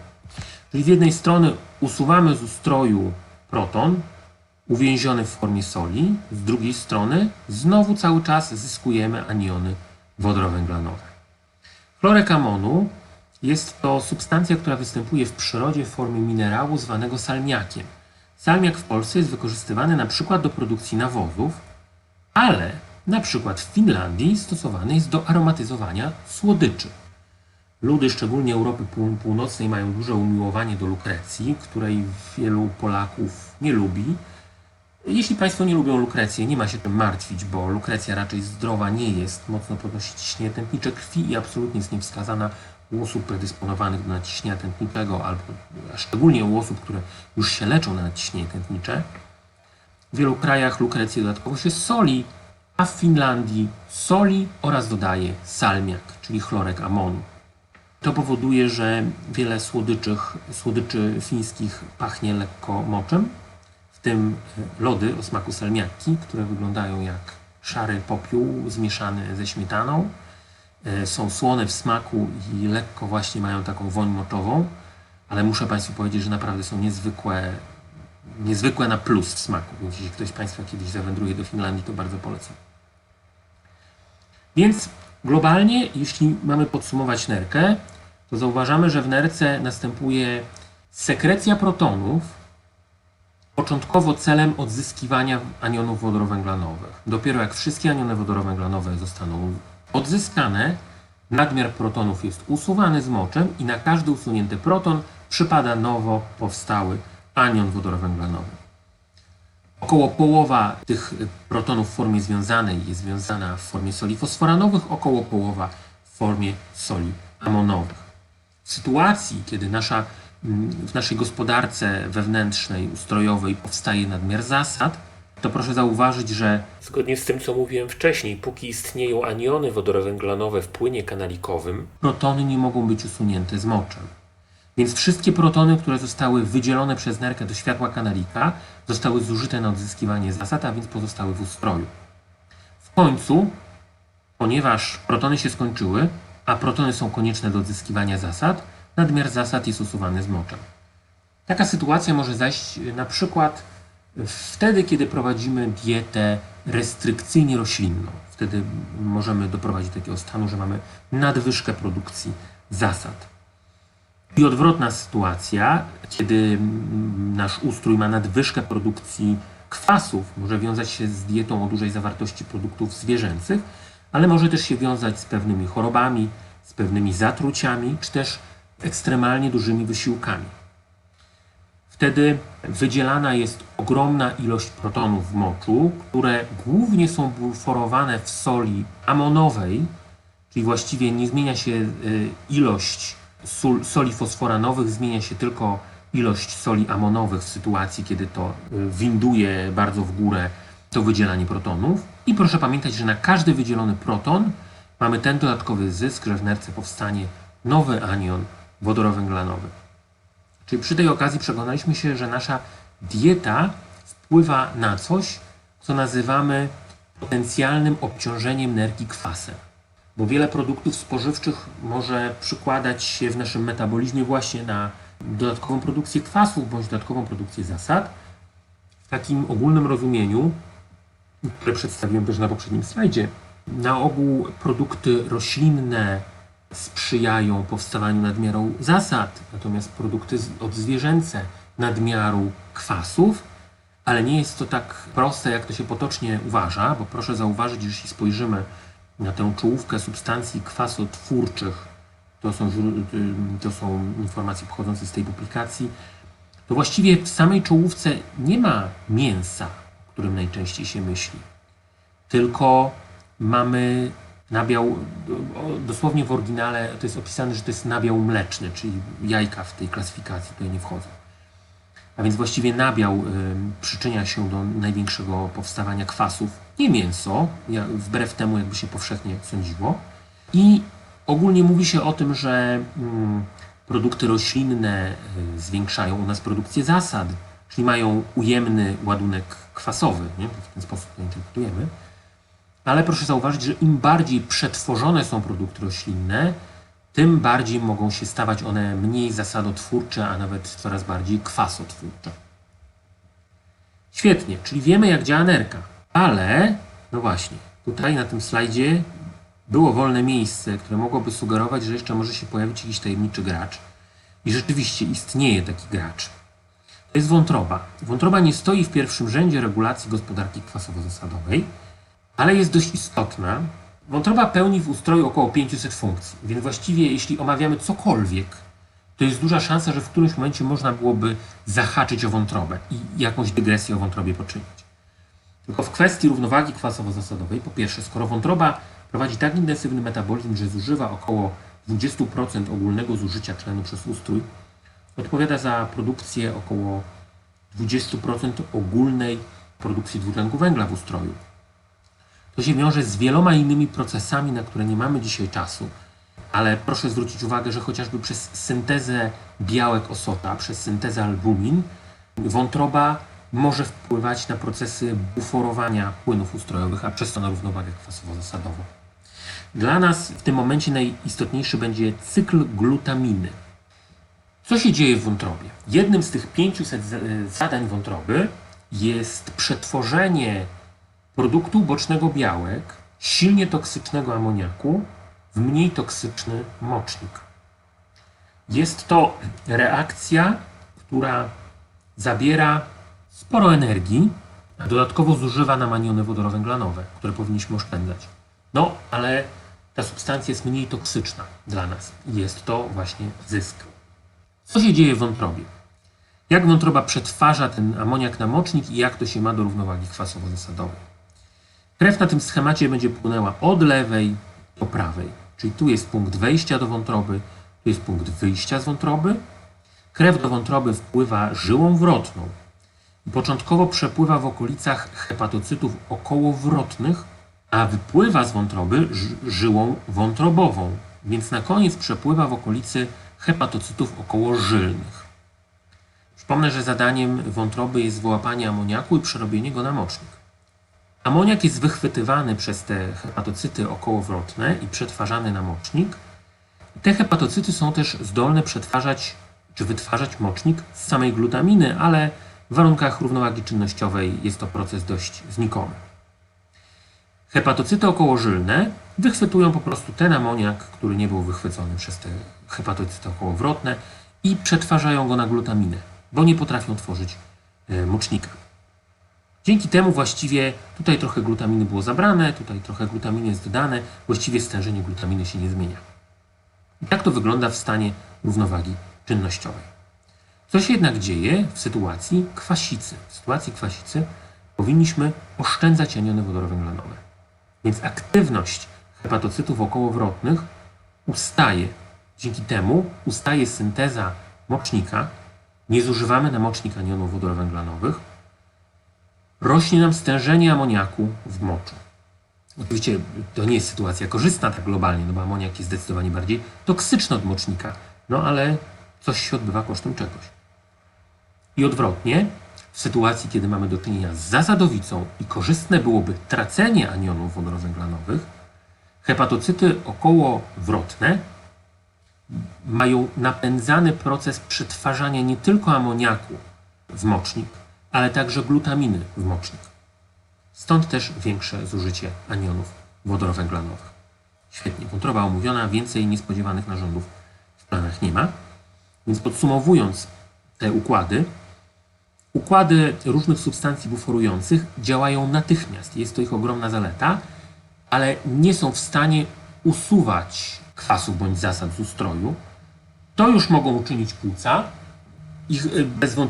Czyli z jednej strony usuwamy z ustroju proton uwięziony w formie soli, z drugiej strony znowu cały czas zyskujemy aniony wodorowęglanowe. Chlorek amonu jest to substancja, która występuje w przyrodzie w formie minerału zwanego salmiakiem. Salmiak w Polsce jest wykorzystywany na przykład do produkcji nawozów, ale na przykład w Finlandii stosowany jest do aromatyzowania słodyczy. Ludy, szczególnie Europy Północnej, mają duże umiłowanie do lukrecji, której wielu Polaków nie lubi. Jeśli Państwo nie lubią lukrecji, nie ma się czym martwić, bo lukrecja raczej zdrowa nie jest, mocno podnosi ciśnienie tętnicze krwi i absolutnie jest niewskazana u osób predysponowanych do nadciśnienia tętniczego, albo szczególnie u osób, które już się leczą na nadciśnienie tętnicze. W wielu krajach lukrecję dodatkowo się soli, a w Finlandii soli oraz dodaje salmiak, czyli chlorek amonu. To powoduje, że wiele słodyczy fińskich pachnie lekko moczem, w tym lody o smaku salmiakki, które wyglądają jak szary popiół zmieszany ze śmietaną. Są słone w smaku i lekko właśnie mają taką woń moczową, ale muszę Państwu powiedzieć, że naprawdę są niezwykłe na plus w smaku, więc jeśli ktoś z Państwa kiedyś zawędruje do Finlandii, to bardzo polecam. Więc globalnie, jeśli mamy podsumować nerkę, to zauważamy, że w nerce następuje sekrecja protonów początkowo celem odzyskiwania anionów wodorowęglanowych. Dopiero jak wszystkie aniony wodorowęglanowe zostaną odzyskane, nadmiar protonów jest usuwany z moczem i na każdy usunięty proton przypada nowo powstały anion wodorowęglanowy. Około połowa tych protonów w formie związanej jest związana w formie soli fosforanowych, około połowa w formie soli amonowych. W sytuacji, kiedy w naszej gospodarce wewnętrznej, ustrojowej powstaje nadmiar zasad, to proszę zauważyć, że zgodnie z tym, co mówiłem wcześniej, póki istnieją aniony wodorowęglanowe w płynie kanalikowym, protony nie mogą być usunięte z moczem. Więc wszystkie protony, które zostały wydzielone przez nerkę do światła kanalika, zostały zużyte na odzyskiwanie zasad, a więc pozostały w ustroju. W końcu, ponieważ protony się skończyły, a protony są konieczne do odzyskiwania zasad, nadmiar zasad jest usuwany z moczem. Taka sytuacja może zajść na przykład wtedy, kiedy prowadzimy dietę restrykcyjnie roślinną. Wtedy możemy doprowadzić do takiego stanu, że mamy nadwyżkę produkcji zasad. I odwrotna sytuacja, kiedy nasz ustrój ma nadwyżkę produkcji kwasów, może wiązać się z dietą o dużej zawartości produktów zwierzęcych, ale może też się wiązać z pewnymi chorobami, z pewnymi zatruciami, czy też ekstremalnie dużymi wysiłkami. Wtedy wydzielana jest ogromna ilość protonów w moczu, które głównie są bulforowane w soli amonowej, czyli właściwie nie zmienia się ilość soli fosforanowych, zmienia się tylko ilość soli amonowych w sytuacji, kiedy to winduje bardzo w górę to wydzielanie protonów. I proszę pamiętać, że na każdy wydzielony proton mamy ten dodatkowy zysk, że w nerce powstanie nowy anion wodorowęglanowy. Czyli przy tej okazji przekonaliśmy się, że nasza dieta wpływa na coś, co nazywamy potencjalnym obciążeniem nerki kwasem. Bo wiele produktów spożywczych może przykładać się w naszym metabolizmie właśnie na dodatkową produkcję kwasów bądź dodatkową produkcję zasad. W takim ogólnym rozumieniu, które przedstawiłem też na poprzednim slajdzie, na ogół produkty roślinne sprzyjają powstawaniu nadmiaru zasad, natomiast produkty odzwierzęce nadmiaru kwasów, ale nie jest to tak proste, jak to się potocznie uważa, bo proszę zauważyć, że jeśli spojrzymy na tę czołówkę substancji kwasotwórczych, to są informacje pochodzące z tej publikacji, to właściwie w samej czołówce nie ma mięsa, o którym najczęściej się myśli, tylko mamy nabiał, dosłownie w oryginale to jest opisane, że to jest nabiał mleczny, czyli jajka w tej klasyfikacji tutaj nie wchodzą. A więc właściwie nabiał przyczynia się do największego powstawania kwasów, nie mięso, wbrew temu jakby się powszechnie sądziło. I ogólnie mówi się o tym, że produkty roślinne zwiększają u nas produkcję zasad, czyli mają ujemny ładunek kwasowy, nie? W ten sposób to interpretujemy. Ale proszę zauważyć, że im bardziej przetworzone są produkty roślinne, tym bardziej mogą się stawać one mniej zasadotwórcze, a nawet coraz bardziej kwasotwórcze. Świetnie, czyli wiemy, jak działa nerka. Ale, no właśnie, tutaj na tym slajdzie było wolne miejsce, które mogłoby sugerować, że jeszcze może się pojawić jakiś tajemniczy gracz. I rzeczywiście istnieje taki gracz. To jest wątroba. Wątroba nie stoi w pierwszym rzędzie regulacji gospodarki kwasowo-zasadowej, ale jest dość istotna. Wątroba pełni w ustroju około 500 funkcji, więc właściwie jeśli omawiamy cokolwiek, to jest duża szansa, że w którymś momencie można byłoby zahaczyć o wątrobę i jakąś dygresję o wątrobie poczynić. Tylko w kwestii równowagi kwasowo-zasadowej, po pierwsze, skoro wątroba prowadzi tak intensywny metabolizm, że zużywa około 20% ogólnego zużycia tlenu przez ustrój, odpowiada za produkcję około 20% ogólnej produkcji dwutlenku węgla w ustroju. To się wiąże z wieloma innymi procesami, na które nie mamy dzisiaj czasu, ale proszę zwrócić uwagę, że chociażby przez syntezę białek osota, przez syntezę albumin, wątroba może wpływać na procesy buforowania płynów ustrojowych, a przez to na równowagę kwasowo-zasadową. Dla nas w tym momencie najistotniejszy będzie cykl glutaminy. Co się dzieje w wątrobie? Jednym z tych 500 zadań wątroby jest przetworzenie produktu ubocznego białek, silnie toksycznego amoniaku, w mniej toksyczny mocznik. Jest to reakcja, która zabiera sporo energii, a dodatkowo zużywa nam aniony wodorowęglanowe, które powinniśmy oszczędzać. No, ale ta substancja jest mniej toksyczna dla nas. Jest to właśnie zysk. Co się dzieje w wątrobie? Jak wątroba przetwarza ten amoniak na mocznik i jak to się ma do równowagi kwasowo-zasadowej? Krew na tym schemacie będzie płynęła od lewej do prawej. Czyli tu jest punkt wejścia do wątroby, tu jest punkt wyjścia z wątroby. Krew do wątroby wpływa żyłą wrotną i początkowo przepływa w okolicach hepatocytów okołowrotnych, a wypływa z wątroby żyłą wątrobową, więc na koniec przepływa w okolicy hepatocytów okołożylnych. Przypomnę, że zadaniem wątroby jest wyłapanie amoniaku i przerobienie go na mocznik. Amoniak jest wychwytywany przez te hepatocyty okołowrotne i przetwarzany na mocznik. Te hepatocyty są też zdolne przetwarzać czy wytwarzać mocznik z samej glutaminy, ale w warunkach równowagi czynnościowej jest to proces dość znikomy. Hepatocyty okołożylne wychwytują po prostu ten amoniak, który nie był wychwycony przez te hepatocyty okołowrotne i przetwarzają go na glutaminę, bo nie potrafią tworzyć mocznika. Dzięki temu właściwie tutaj trochę glutaminy było zabrane, tutaj trochę glutaminy jest dodane, właściwie stężenie glutaminy się nie zmienia. I tak to wygląda w stanie równowagi czynnościowej. Co się jednak dzieje w sytuacji kwasicy? W sytuacji kwasicy powinniśmy oszczędzać aniony wodorowęglanowe. Więc aktywność hepatocytów okołowrotnych ustaje. Dzięki temu ustaje synteza mocznika, nie zużywamy na mocznik anionów wodorowęglanowych, rośnie nam stężenie amoniaku w moczu. Oczywiście to nie jest sytuacja korzystna tak globalnie, no bo amoniak jest zdecydowanie bardziej toksyczny od mocznika, no ale coś się odbywa kosztem czegoś. I odwrotnie, w sytuacji, kiedy mamy do czynienia z zasadowicą i korzystne byłoby tracenie anionów wodorowęglanowych, hepatocyty okołowrotne mają napędzany proces przetwarzania nie tylko amoniaku w mocznik, ale także glutaminy w mocznik. Stąd też większe zużycie anionów wodorowęglanowych. Świetnie, wątroba omówiona, więcej niespodziewanych narządów w planach nie ma. Więc podsumowując te układy różnych substancji buforujących działają natychmiast. Jest to ich ogromna zaleta, ale nie są w stanie usuwać kwasów bądź zasad z ustroju. To już mogą uczynić płuca. Ich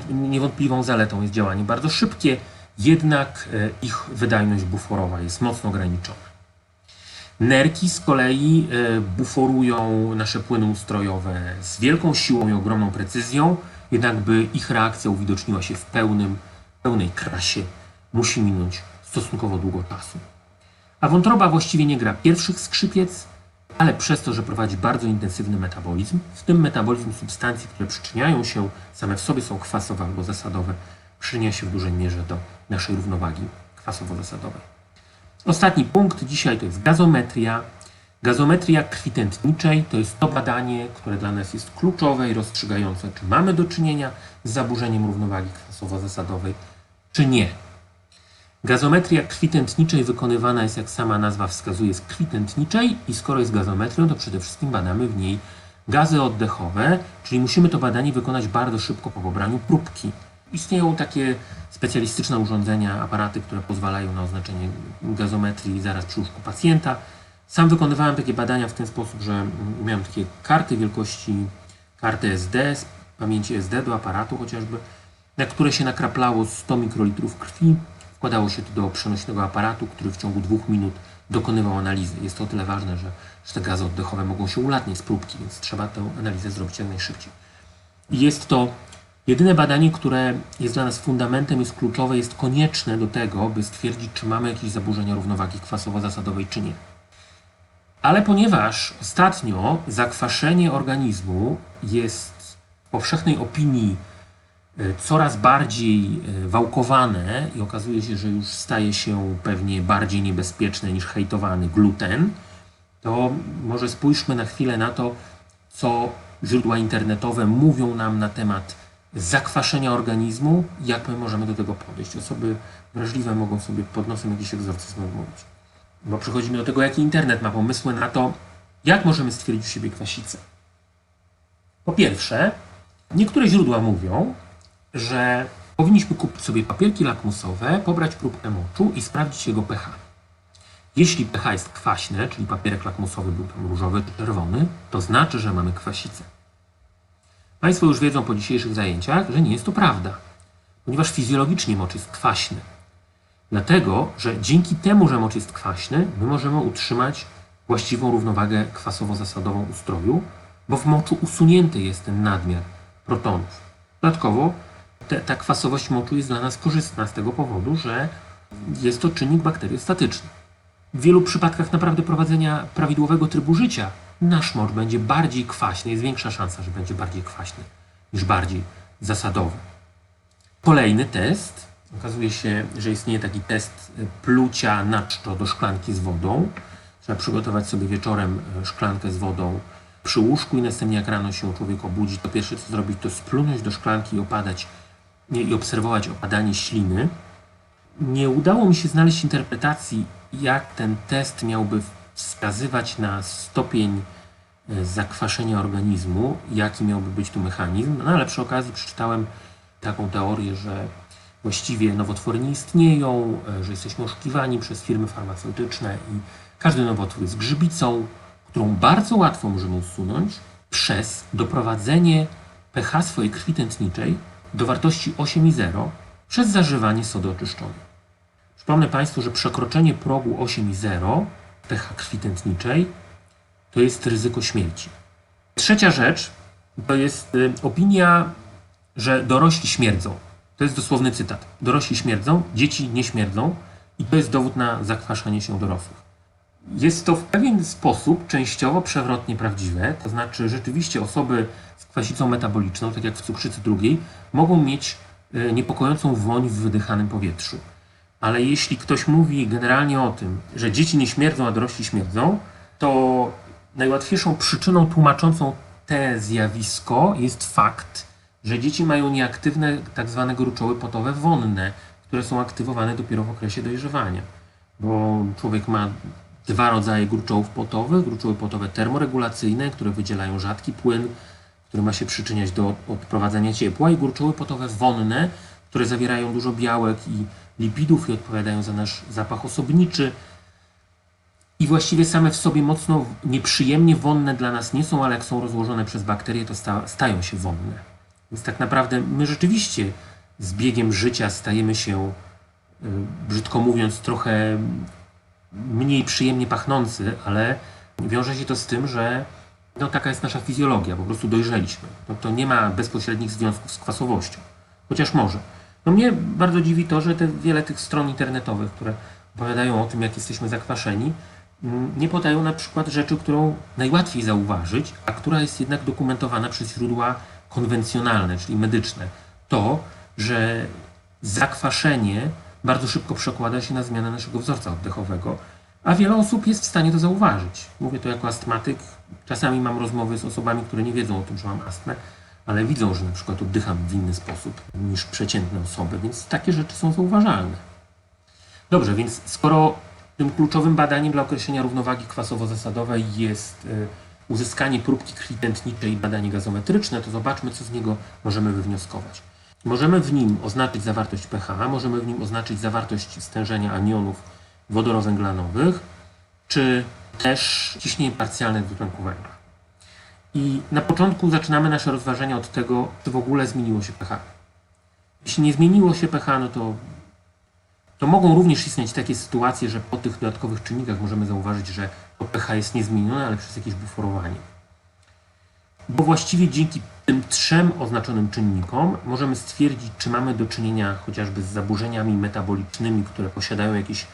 niewątpliwą zaletą jest działanie bardzo szybkie, jednak ich wydajność buforowa jest mocno ograniczona. Nerki z kolei buforują nasze płyny ustrojowe z wielką siłą i ogromną precyzją, jednak by ich reakcja uwidoczniła się w pełnej krasie, musi minąć stosunkowo długo czasu. A wątroba właściwie nie gra pierwszych skrzypiec, ale przez to, że prowadzi bardzo intensywny metabolizm, w tym metabolizm substancji, które przyczyniają się, same w sobie są kwasowe albo zasadowe, przyczynia się w dużej mierze do naszej równowagi kwasowo-zasadowej. Ostatni punkt dzisiaj to jest gazometria. Gazometria krwi tętniczej to jest to badanie, które dla nas jest kluczowe i rozstrzygające, czy mamy do czynienia z zaburzeniem równowagi kwasowo-zasadowej, czy nie. Gazometria krwi tętniczej wykonywana jest, jak sama nazwa wskazuje, z krwi tętniczej i skoro jest gazometrią, to przede wszystkim badamy w niej gazy oddechowe, czyli musimy to badanie wykonać bardzo szybko po pobraniu próbki. Istnieją takie specjalistyczne urządzenia, aparaty, które pozwalają na oznaczenie gazometrii zaraz przy łóżku pacjenta. Sam wykonywałem takie badania w ten sposób, że miałem takie karty wielkości karty SD, z pamięci SD do aparatu chociażby, na które się nakraplało 100 mikrolitrów krwi. Wkładało się to do przenośnego aparatu, który w ciągu 2 minut dokonywał analizy. Jest to o tyle ważne, że te gazy oddechowe mogą się ulatniać z próbki, więc trzeba tę analizę zrobić jak najszybciej. I jest to jedyne badanie, które jest dla nas fundamentem, jest kluczowe, jest konieczne do tego, by stwierdzić, czy mamy jakieś zaburzenia równowagi kwasowo-zasadowej, czy nie. Ale ponieważ ostatnio zakwaszenie organizmu jest w powszechnej opinii coraz bardziej wałkowane i okazuje się, że już staje się pewnie bardziej niebezpieczne niż hejtowany gluten, to może spójrzmy na chwilę na to, co źródła internetowe mówią nam na temat zakwaszenia organizmu, jak my możemy do tego podejść. Osoby wrażliwe mogą sobie pod nosem jakiś egzorcyzm odmówić. Bo przechodzimy do tego, jaki internet ma pomysły na to, jak możemy stwierdzić u siebie kwasicę. Po pierwsze, niektóre źródła mówią, że powinniśmy kupić sobie papierki lakmusowe, pobrać próbkę moczu i sprawdzić jego pH. Jeśli pH jest kwaśne, czyli papierek lakmusowy był tam różowy czy czerwony, to znaczy, że mamy kwasicę. Państwo już wiedzą po dzisiejszych zajęciach, że nie jest to prawda, ponieważ fizjologicznie mocz jest kwaśny. Dlatego, że dzięki temu, że mocz jest kwaśny, my możemy utrzymać właściwą równowagę kwasowo-zasadową ustroju, bo w moczu usunięty jest ten nadmiar protonów. Dodatkowo ta kwasowość moczu jest dla nas korzystna z tego powodu, że jest to czynnik bakteriostatyczny. W wielu przypadkach naprawdę prowadzenia prawidłowego trybu życia nasz mocz będzie bardziej kwaśny, jest większa szansa, że będzie bardziej kwaśny niż bardziej zasadowy. Kolejny test. Okazuje się, że istnieje taki test plucia na czczo do szklanki z wodą. Trzeba przygotować sobie wieczorem szklankę z wodą przy łóżku i następnie jak rano się człowiek obudzi, to pierwsze co zrobić, to splunąć do szklanki i obserwować opadanie śliny. Nie udało mi się znaleźć interpretacji, jak ten test miałby wskazywać na stopień zakwaszenia organizmu, jaki miałby być tu mechanizm, no ale przy okazji przeczytałem taką teorię, że właściwie nowotwory nie istnieją, że jesteśmy oszukiwani przez firmy farmaceutyczne i każdy nowotwór jest grzybicą, którą bardzo łatwo możemy usunąć przez doprowadzenie pH swojej krwi tętniczej do wartości 8,0 przez zażywanie sody oczyszczonej. Przypomnę Państwu, że przekroczenie progu 8,0 pH krwi tętniczej to jest ryzyko śmierci. Trzecia rzecz to jest opinia, że dorośli śmierdzą. To jest dosłowny cytat. Dorośli śmierdzą, dzieci nie śmierdzą i to jest dowód na zakwaszanie się dorosłych. Jest to w pewien sposób częściowo przewrotnie prawdziwe, to znaczy rzeczywiście osoby z kwasicą metaboliczną, tak jak w cukrzycy drugiej, mogą mieć niepokojącą woń w wydychanym powietrzu. Ale jeśli ktoś mówi generalnie o tym, że dzieci nie śmierdzą, a dorośli śmierdzą, to najłatwiejszą przyczyną tłumaczącą te zjawisko jest fakt, że dzieci mają nieaktywne tak zwane gruczoły potowe wonne, które są aktywowane dopiero w okresie dojrzewania. Bo człowiek ma dwa rodzaje gruczołów potowych. Gruczoły potowe termoregulacyjne, które wydzielają rzadki płyn, który ma się przyczyniać do odprowadzania ciepła, i gruczoły potowe wonne, które zawierają dużo białek i lipidów i odpowiadają za nasz zapach osobniczy. I właściwie same w sobie mocno nieprzyjemnie wonne dla nas nie są, ale jak są rozłożone przez bakterie, to stają się wonne. Więc tak naprawdę my rzeczywiście z biegiem życia stajemy się, brzydko mówiąc, trochę mniej przyjemnie pachnący, ale wiąże się to z tym, że no, taka jest nasza fizjologia, po prostu dojrzeliśmy. To nie ma bezpośrednich związków z kwasowością, chociaż może. No mnie bardzo dziwi to, że wiele tych stron internetowych, które opowiadają o tym, jak jesteśmy zakwaszeni, nie podają na przykład rzeczy, którą najłatwiej zauważyć, a która jest jednak dokumentowana przez źródła konwencjonalne, czyli medyczne. To, że zakwaszenie bardzo szybko przekłada się na zmianę naszego wzorca oddechowego, a wiele osób jest w stanie to zauważyć. Mówię to jako astmatyk. Czasami mam rozmowy z osobami, które nie wiedzą o tym, że mam astmę, ale widzą, że na przykład oddycham w inny sposób niż przeciętne osoby, więc takie rzeczy są zauważalne. Dobrze, więc skoro tym kluczowym badaniem dla określenia równowagi kwasowo-zasadowej jest uzyskanie próbki krwi tętniczej i badanie gazometryczne, to zobaczmy, co z niego możemy wywnioskować. Możemy w nim oznaczyć zawartość pH, możemy w nim oznaczyć zawartość stężenia anionów wodorowęglanowych, czy też ciśnienie parcjalne dwutlenku węgla. I na początku zaczynamy nasze rozważenia od tego, czy w ogóle zmieniło się pH. Jeśli nie zmieniło się pH, no to mogą również istnieć takie sytuacje, że po tych dodatkowych czynnikach możemy zauważyć, że to pH jest niezmienione, ale przez jakieś buforowanie. Bo właściwie dzięki tym trzem oznaczonym czynnikom możemy stwierdzić, czy mamy do czynienia chociażby z zaburzeniami metabolicznymi, które posiadają jakieś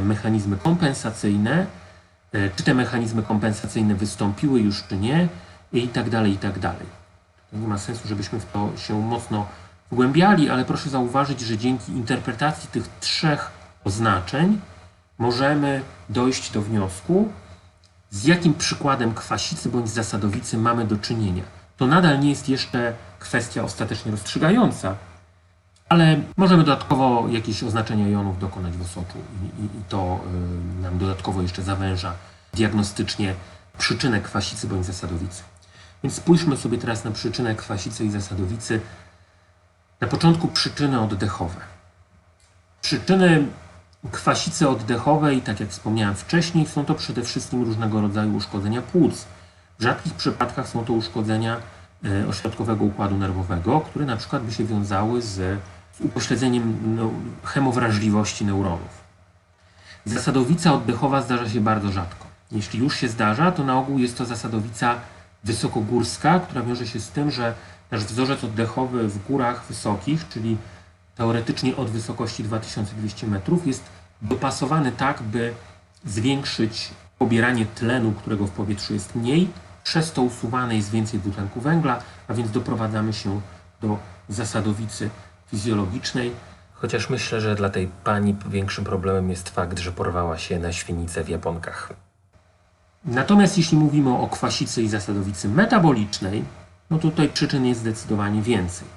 mechanizmy kompensacyjne, czy te mechanizmy kompensacyjne wystąpiły już, czy nie, i tak dalej, i tak dalej. To nie ma sensu, żebyśmy w to się mocno wgłębiali, ale proszę zauważyć, że dzięki interpretacji tych trzech oznaczeń możemy dojść do wniosku, z jakim przykładem kwasicy bądź zasadowicy mamy do czynienia. To nadal nie jest jeszcze kwestia ostatecznie rozstrzygająca, ale możemy dodatkowo jakieś oznaczenia jonów dokonać w osoczu i to nam dodatkowo jeszcze zawęża diagnostycznie przyczynę kwasicy bądź zasadowicy. Więc spójrzmy sobie teraz na przyczynę kwasicy i zasadowicy Na początku przyczyny oddechowe. Przyczyny kwasicy oddechowej, tak jak wspomniałem wcześniej, są to przede wszystkim różnego rodzaju uszkodzenia płuc. W rzadkich przypadkach są to uszkodzenia ośrodkowego układu nerwowego, które na przykład by się wiązały z upośledzeniem hemowrażliwości neuronów. Zasadowica oddechowa zdarza się bardzo rzadko. Jeśli już się zdarza, to na ogół jest to zasadowica wysokogórska, która wiąże się z tym, że nasz wzorzec oddechowy w górach wysokich, czyli teoretycznie od wysokości 2200 metrów, jest dopasowany tak, by zwiększyć pobieranie tlenu, którego w powietrzu jest mniej, przez to usuwane jest więcej dwutlenku węgla, a więc doprowadzamy się do zasadowicy fizjologicznej. Chociaż myślę, że dla tej pani większym problemem jest fakt, że porwała się na świnicę w Japonkach. Natomiast jeśli mówimy o kwasicy i zasadowicy metabolicznej, no to tutaj przyczyn jest zdecydowanie więcej.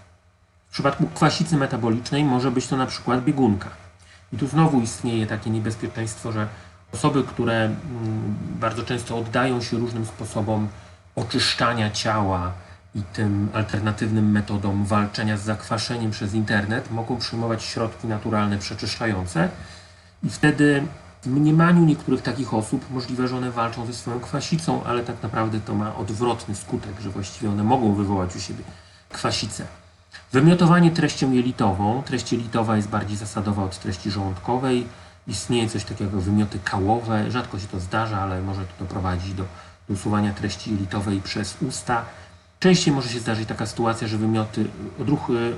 W przypadku kwasicy metabolicznej może być to na przykład biegunka. I tu znowu istnieje takie niebezpieczeństwo, że osoby, które bardzo często oddają się różnym sposobom oczyszczania ciała i tym alternatywnym metodom walczenia z zakwaszeniem przez internet, mogą przyjmować środki naturalne przeczyszczające i wtedy w mniemaniu niektórych takich osób możliwe, że one walczą ze swoją kwasicą, ale tak naprawdę to ma odwrotny skutek, że właściwie one mogą wywołać u siebie kwasicę. Wymiotowanie treścią jelitową. Treść jelitowa jest bardziej zasadowa od treści żołądkowej. Istnieje coś takiego jak wymioty kałowe. Rzadko się to zdarza, ale może to doprowadzić do usuwania treści jelitowej przez usta. Częściej może się zdarzyć taka sytuacja, że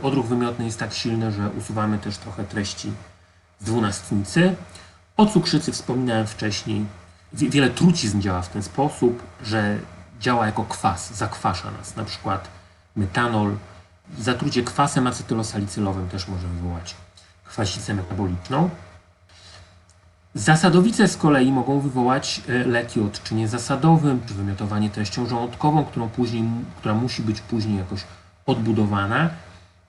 odruch wymiotny jest tak silny, że usuwamy też trochę treści z dwunastnicy. O cukrzycy wspominałem wcześniej. Wiele trucizn działa w ten sposób, że działa jako kwas, zakwasza nas. Na przykład metanol. Zatrucie kwasem acetylosalicylowym też może wywołać kwasicę metaboliczną. Zasadowice z kolei mogą wywołać leki o odczynie zasadowym, czy wymiotowanie treścią żołądkową, która musi być później jakoś odbudowana,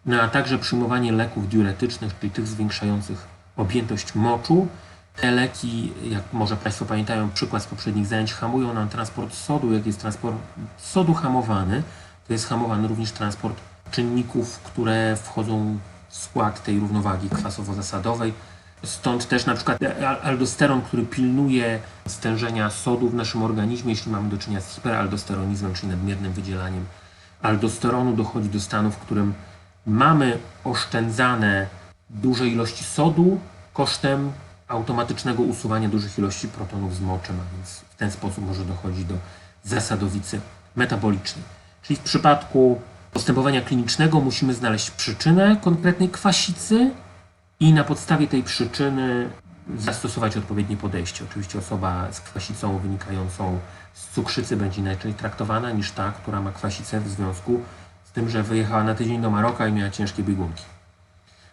no a także przyjmowanie leków diuretycznych, czyli tych zwiększających objętość moczu. Te leki, jak może Państwo pamiętają przykład z poprzednich zajęć, hamują nam transport sodu. Jak jest transport sodu hamowany, to jest hamowany również transport czynników, które wchodzą w skład tej równowagi kwasowo-zasadowej. Stąd też na przykład aldosteron, który pilnuje stężenia sodu w naszym organizmie, jeśli mamy do czynienia z hiperaldosteronizmem, czyli nadmiernym wydzielaniem aldosteronu, dochodzi do stanu, w którym mamy oszczędzane duże ilości sodu kosztem automatycznego usuwania dużych ilości protonów z moczem, a więc w ten sposób może dochodzić do zasadowicy metabolicznej. Czyli w przypadku postępowania klinicznego musimy znaleźć przyczynę konkretnej kwasicy i na podstawie tej przyczyny zastosować odpowiednie podejście. Oczywiście osoba z kwasicą wynikającą z cukrzycy będzie inaczej traktowana niż ta, która ma kwasicę w związku z tym, że wyjechała na tydzień do Maroka i miała ciężkie biegunki.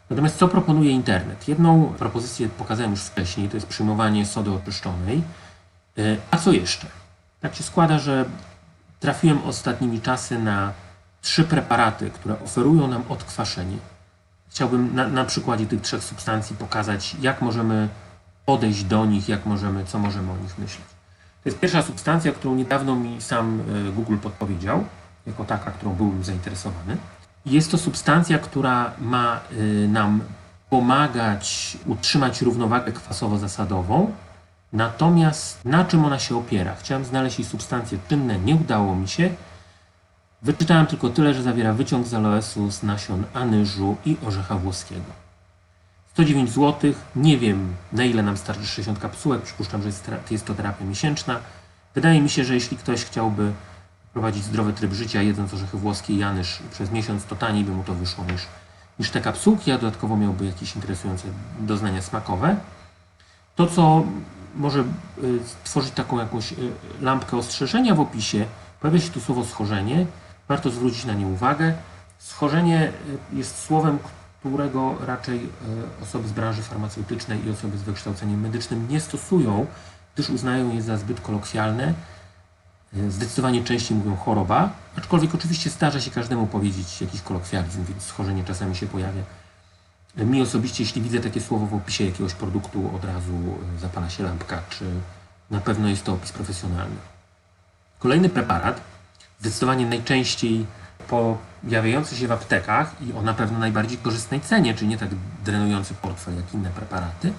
Natomiast co proponuje internet? Jedną propozycję pokazałem już wcześniej, to jest przyjmowanie sody oczyszczonej. A co jeszcze? Tak się składa, że trafiłem ostatnimi czasy na 3 preparaty, które oferują nam odkwaszenie. Chciałbym na przykładzie tych 3 substancji pokazać, jak możemy podejść do nich, co możemy o nich myśleć. To jest pierwsza substancja, którą niedawno mi sam Google podpowiedział, jako taka, którą byłbym zainteresowany. Jest to substancja, która ma nam pomagać utrzymać równowagę kwasowo-zasadową. Natomiast na czym ona się opiera? Chciałem znaleźć jej substancje czynne, nie udało mi się. Wyczytałem tylko tyle, że zawiera wyciąg z aloesu, z nasion anyżu i orzecha włoskiego. 109 zł. Nie wiem, na ile nam starczy 60 kapsułek. Przypuszczam, że jest to terapia miesięczna. Wydaje mi się, że jeśli ktoś chciałby prowadzić zdrowy tryb życia, jedząc orzechy włoskie i anyż przez miesiąc, to taniej by mu to wyszło niż te kapsułki, a dodatkowo miałby jakieś interesujące doznania smakowe. To, co może tworzyć taką jakąś lampkę ostrzeżenia w opisie, pojawia się tu słowo schorzenie. Warto zwrócić na nie uwagę. Schorzenie jest słowem, którego raczej osoby z branży farmaceutycznej i osoby z wykształceniem medycznym nie stosują, gdyż uznają je za zbyt kolokwialne. Zdecydowanie częściej mówią choroba, aczkolwiek oczywiście zdarza się każdemu powiedzieć jakiś kolokwializm, więc schorzenie czasami się pojawia. Mi osobiście, jeśli widzę takie słowo w opisie jakiegoś produktu, od razu zapala się lampka, czy na pewno jest to opis profesjonalny. Kolejny preparat, zdecydowanie najczęściej pojawiający się w aptekach i o na pewno najbardziej korzystnej cenie, czyli nie tak drenujący portfel jak inne preparaty,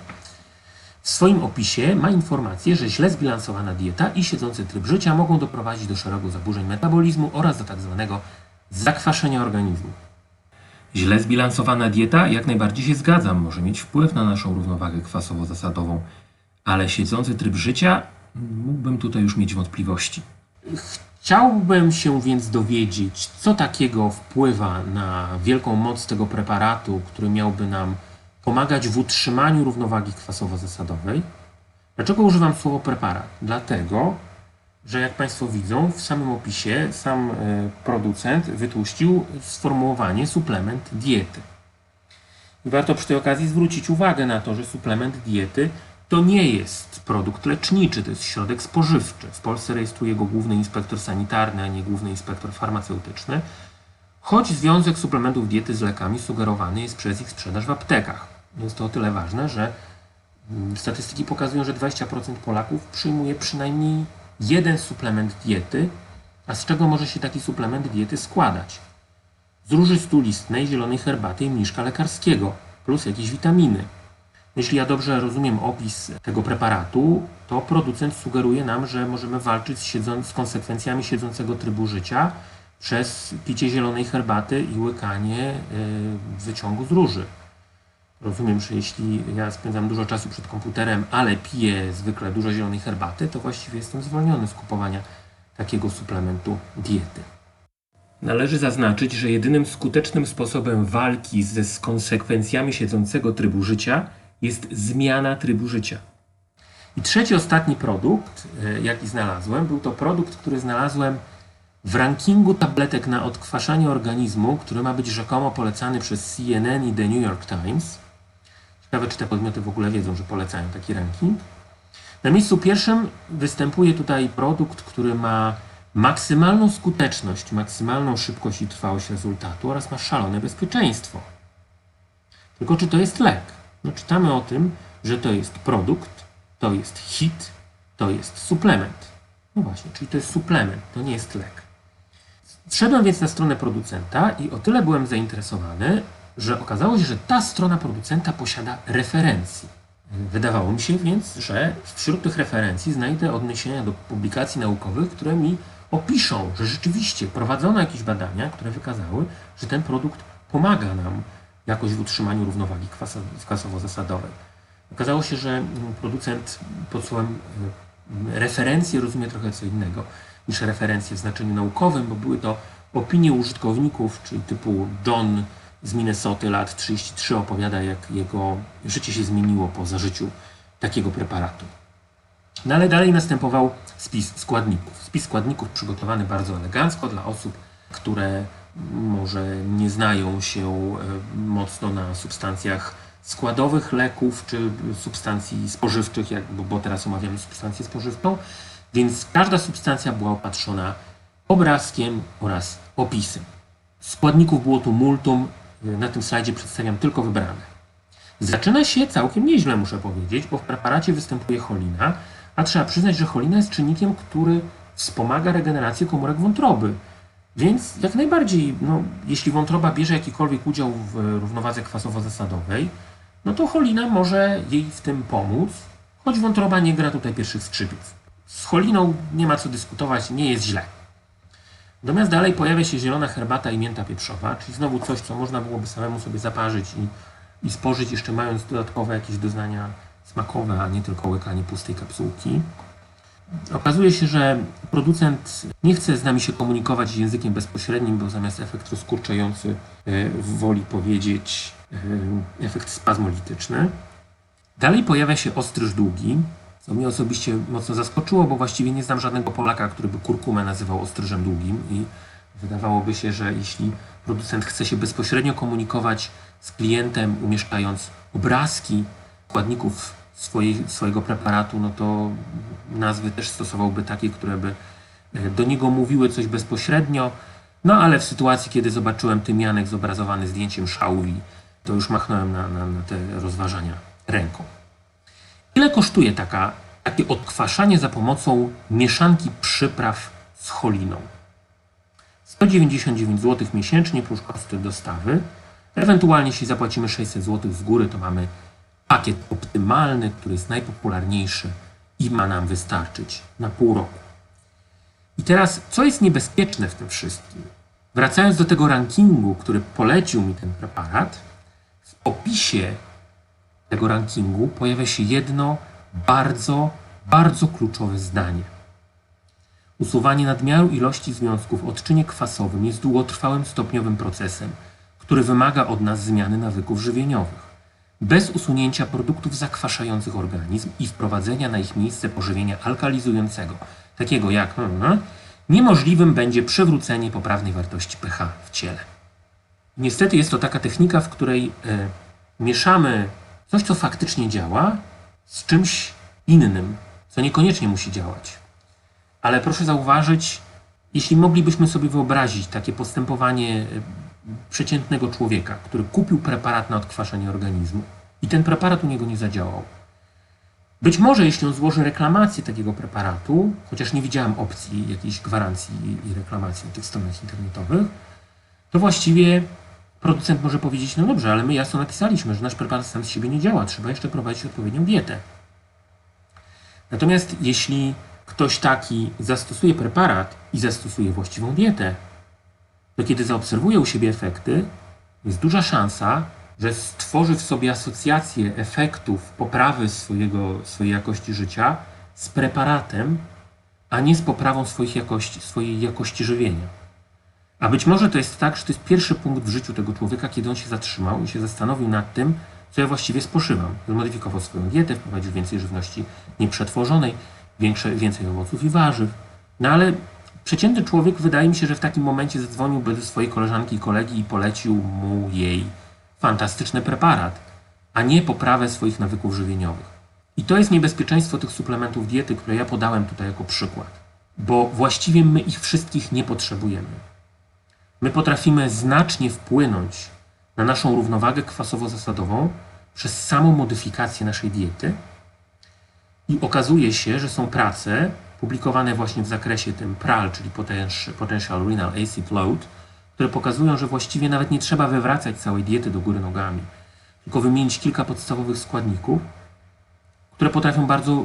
w swoim opisie ma informację, że źle zbilansowana dieta i siedzący tryb życia mogą doprowadzić do szeregu zaburzeń metabolizmu oraz do tak zwanego zakwaszenia organizmu. Źle zbilansowana dieta, jak najbardziej się zgadzam, może mieć wpływ na naszą równowagę kwasowo-zasadową, ale siedzący tryb życia mógłbym tutaj już mieć wątpliwości. Chciałbym się więc dowiedzieć, co takiego wpływa na wielką moc tego preparatu, który miałby nam pomagać w utrzymaniu równowagi kwasowo-zasadowej. Dlaczego używam słowa preparat? Dlatego, że jak Państwo widzą, w samym opisie sam producent wytłuścił sformułowanie suplement diety. I warto przy tej okazji zwrócić uwagę na to, że suplement diety to nie jest produkt leczniczy, to jest środek spożywczy. W Polsce rejestruje go główny inspektor sanitarny, a nie główny inspektor farmaceutyczny, choć związek suplementów diety z lekami sugerowany jest przez ich sprzedaż w aptekach. Jest to o tyle ważne, że statystyki pokazują, że 20% Polaków przyjmuje przynajmniej jeden suplement diety, a z czego może się taki suplement diety składać? Z róży stulistnej, zielonej herbaty i mniszka lekarskiego, plus jakieś witaminy. Jeśli ja dobrze rozumiem opis tego preparatu, to producent sugeruje nam, że możemy walczyć z konsekwencjami siedzącego trybu życia przez picie zielonej herbaty i łykanie wyciągu z róży. Rozumiem, że jeśli ja spędzam dużo czasu przed komputerem, ale piję zwykle dużo zielonej herbaty, to właściwie jestem zwolniony z kupowania takiego suplementu diety. Należy zaznaczyć, że jedynym skutecznym sposobem walki z konsekwencjami siedzącego trybu życia jest zmiana trybu życia. I trzeci, ostatni produkt, jaki znalazłem, był to produkt, który znalazłem w rankingu tabletek na odkwaszanie organizmu, który ma być rzekomo polecany przez CNN i The New York Times. Ciekawe, czy te podmioty w ogóle wiedzą, że polecają taki ranking. Na miejscu pierwszym występuje tutaj produkt, który ma maksymalną skuteczność, maksymalną szybkość i trwałość rezultatu oraz ma szalone bezpieczeństwo. Tylko czy to jest lek? No, czytamy o tym, że to jest produkt, to jest hit, to jest suplement. No właśnie, czyli to jest suplement, to nie jest lek. Wszedłem więc na stronę producenta i o tyle byłem zainteresowany, że okazało się, że ta strona producenta posiada referencje. Wydawało mi się więc, że wśród tych referencji znajdę odniesienia do publikacji naukowych, które mi opiszą, że rzeczywiście prowadzono jakieś badania, które wykazały, że ten produkt pomaga nam jakoś w utrzymaniu równowagi kwasowo-zasadowej. Okazało się, że producent pod słowem referencje rozumie trochę co innego niż referencje w znaczeniu naukowym, bo były to opinie użytkowników, czyli typu John z Minnesoty, lat 33, opowiada, jak jego życie się zmieniło po zażyciu takiego preparatu. No ale dalej następował spis składników. Spis składników przygotowany bardzo elegancko dla osób, które może nie znają się mocno na substancjach składowych leków czy substancji spożywczych, bo teraz omawiamy substancję spożywczą, więc każda substancja była opatrzona obrazkiem oraz opisem. Składników było tu multum, na tym slajdzie przedstawiam tylko wybrane. Zaczyna się całkiem nieźle, muszę powiedzieć, bo w preparacie występuje cholina, a trzeba przyznać, że cholina jest czynnikiem, który wspomaga regenerację komórek wątroby. Więc jak najbardziej, jeśli wątroba bierze jakikolwiek udział w równowadze kwasowo-zasadowej, no to cholina może jej w tym pomóc, choć wątroba nie gra tutaj pierwszych skrzypiec. Z choliną nie ma co dyskutować, nie jest źle. Natomiast dalej pojawia się zielona herbata i mięta pieprzowa, czyli znowu coś, co można byłoby samemu sobie zaparzyć i spożyć, jeszcze mając dodatkowe jakieś doznania smakowe, a nie tylko łykanie pustej kapsułki. Okazuje się, że producent nie chce z nami się komunikować językiem bezpośrednim, bo zamiast efekt rozkurczający woli powiedzieć efekt spazmolityczny. Dalej pojawia się ostryż długi, co mnie osobiście mocno zaskoczyło, bo właściwie nie znam żadnego Polaka, który by kurkumę nazywał ostryżem długim i wydawałoby się, że jeśli producent chce się bezpośrednio komunikować z klientem, umieszczając obrazki składników swojego preparatu, no to nazwy też stosowałby takie, które by do niego mówiły coś bezpośrednio, no ale w sytuacji, kiedy zobaczyłem tymianek zobrazowany zdjęciem Shaoli, to już machnąłem na te rozważania ręką. Ile kosztuje takie odkwaszanie za pomocą mieszanki przypraw z choliną? 199 zł miesięcznie plus koszty dostawy. Ewentualnie jeśli zapłacimy 600 zł z góry, to mamy pakiet optymalny, który jest najpopularniejszy i ma nam wystarczyć na pół roku. I teraz, co jest niebezpieczne w tym wszystkim? Wracając do tego rankingu, który polecił mi ten preparat, w opisie tego rankingu pojawia się jedno bardzo, bardzo kluczowe zdanie. Usuwanie nadmiaru ilości związków w odczynie kwasowym jest długotrwałym stopniowym procesem, który wymaga od nas zmiany nawyków żywieniowych. Bez usunięcia produktów zakwaszających organizm i wprowadzenia na ich miejsce pożywienia alkalizującego, takiego jak niemożliwym będzie przywrócenie poprawnej wartości pH w ciele. Niestety jest to taka technika, w której mieszamy coś, co faktycznie działa, z czymś innym, co niekoniecznie musi działać. Ale proszę zauważyć, jeśli moglibyśmy sobie wyobrazić takie postępowanie przeciętnego człowieka, który kupił preparat na odkwaszenie organizmu i ten preparat u niego nie zadziałał. Być może jeśli on złoży reklamację takiego preparatu, chociaż nie widziałem opcji jakiejś gwarancji i reklamacji na tych stronach internetowych, to właściwie producent może powiedzieć, no dobrze, ale my jasno napisaliśmy, że nasz preparat sam z siebie nie działa, trzeba jeszcze prowadzić odpowiednią dietę. Natomiast jeśli ktoś taki zastosuje preparat i zastosuje właściwą dietę, to kiedy zaobserwuje u siebie efekty, jest duża szansa, że stworzy w sobie asocjację efektów poprawy swojej jakości życia z preparatem, a nie z poprawą swojej jakości żywienia. A być może to jest tak, że to jest pierwszy punkt w życiu tego człowieka, kiedy on się zatrzymał i się zastanowił nad tym, co ja właściwie spożywam. Zmodyfikował swoją dietę, wprowadził więcej żywności nieprzetworzonej, więcej owoców i warzyw. No ale przeciętny człowiek, wydaje mi się, że w takim momencie zadzwoniłby do swojej koleżanki i kolegi i polecił mu jej fantastyczny preparat, a nie poprawę swoich nawyków żywieniowych. I to jest niebezpieczeństwo tych suplementów diety, które ja podałem tutaj jako przykład. Bo właściwie my ich wszystkich nie potrzebujemy. My potrafimy znacznie wpłynąć na naszą równowagę kwasowo-zasadową przez samą modyfikację naszej diety. I okazuje się, że są prace publikowane właśnie w zakresie tym PRAL, czyli Potential Renal Acid Load, które pokazują, że właściwie nawet nie trzeba wywracać całej diety do góry nogami, tylko wymienić kilka podstawowych składników, które potrafią bardzo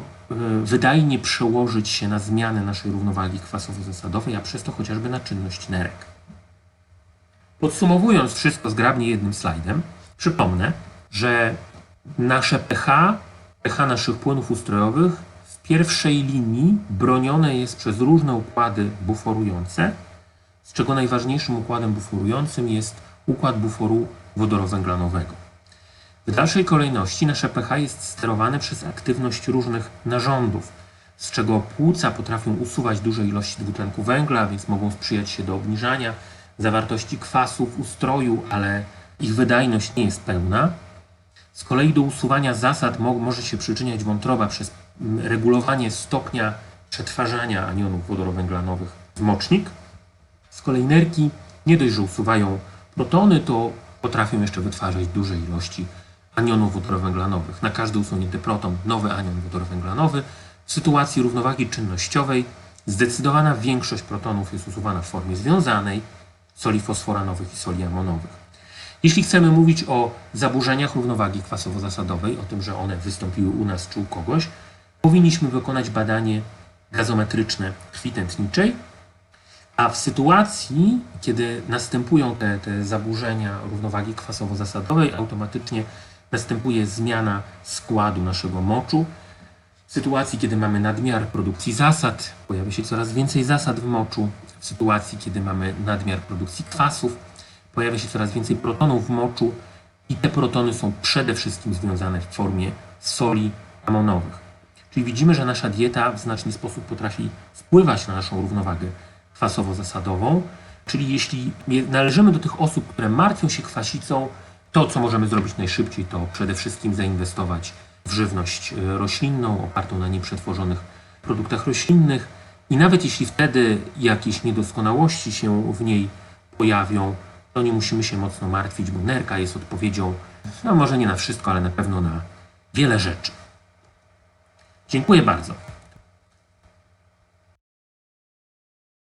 wydajnie przełożyć się na zmianę naszej równowagi kwasowo-zasadowej, a przez to chociażby na czynność nerek. Podsumowując wszystko zgrabnie jednym slajdem, przypomnę, że nasze pH naszych płynów ustrojowych w pierwszej linii bronione jest przez różne układy buforujące, z czego najważniejszym układem buforującym jest układ buforu wodorowęglanowego. W dalszej kolejności nasze pH jest sterowane przez aktywność różnych narządów, z czego płuca potrafią usuwać duże ilości dwutlenku węgla, więc mogą sprzyjać się do obniżania zawartości kwasu w ustroju, ale ich wydajność nie jest pełna. Z kolei do usuwania zasad może się przyczyniać wątroba przez regulowanie stopnia przetwarzania anionów wodorowęglanowych w mocznik. Z kolei nerki nie dość, że usuwają protony, to potrafią jeszcze wytwarzać duże ilości anionów wodorowęglanowych. Na każdy usunięty proton nowy anion wodorowęglanowy. W sytuacji równowagi czynnościowej zdecydowana większość protonów jest usuwana w formie związanej, soli fosforanowych i soli amonowych. Jeśli chcemy mówić o zaburzeniach równowagi kwasowo-zasadowej, o tym, że one wystąpiły u nas czy u kogoś, powinniśmy wykonać badanie gazometryczne krwi tętniczej, a w sytuacji, kiedy następują te zaburzenia równowagi kwasowo-zasadowej, automatycznie następuje zmiana składu naszego moczu. W sytuacji, kiedy mamy nadmiar produkcji zasad, pojawia się coraz więcej zasad w moczu. W sytuacji, kiedy mamy nadmiar produkcji kwasów, pojawia się coraz więcej protonów w moczu i te protony są przede wszystkim związane w formie soli amonowych. Czyli widzimy, że nasza dieta w znaczny sposób potrafi wpływać na naszą równowagę kwasowo-zasadową. Czyli jeśli należymy do tych osób, które martwią się kwasicą, to co możemy zrobić najszybciej, to przede wszystkim zainwestować w żywność roślinną, opartą na nieprzetworzonych produktach roślinnych i nawet jeśli wtedy jakieś niedoskonałości się w niej pojawią, to nie musimy się mocno martwić, bo nerka jest odpowiedzią, no może nie na wszystko, ale na pewno na wiele rzeczy. Dziękuję bardzo.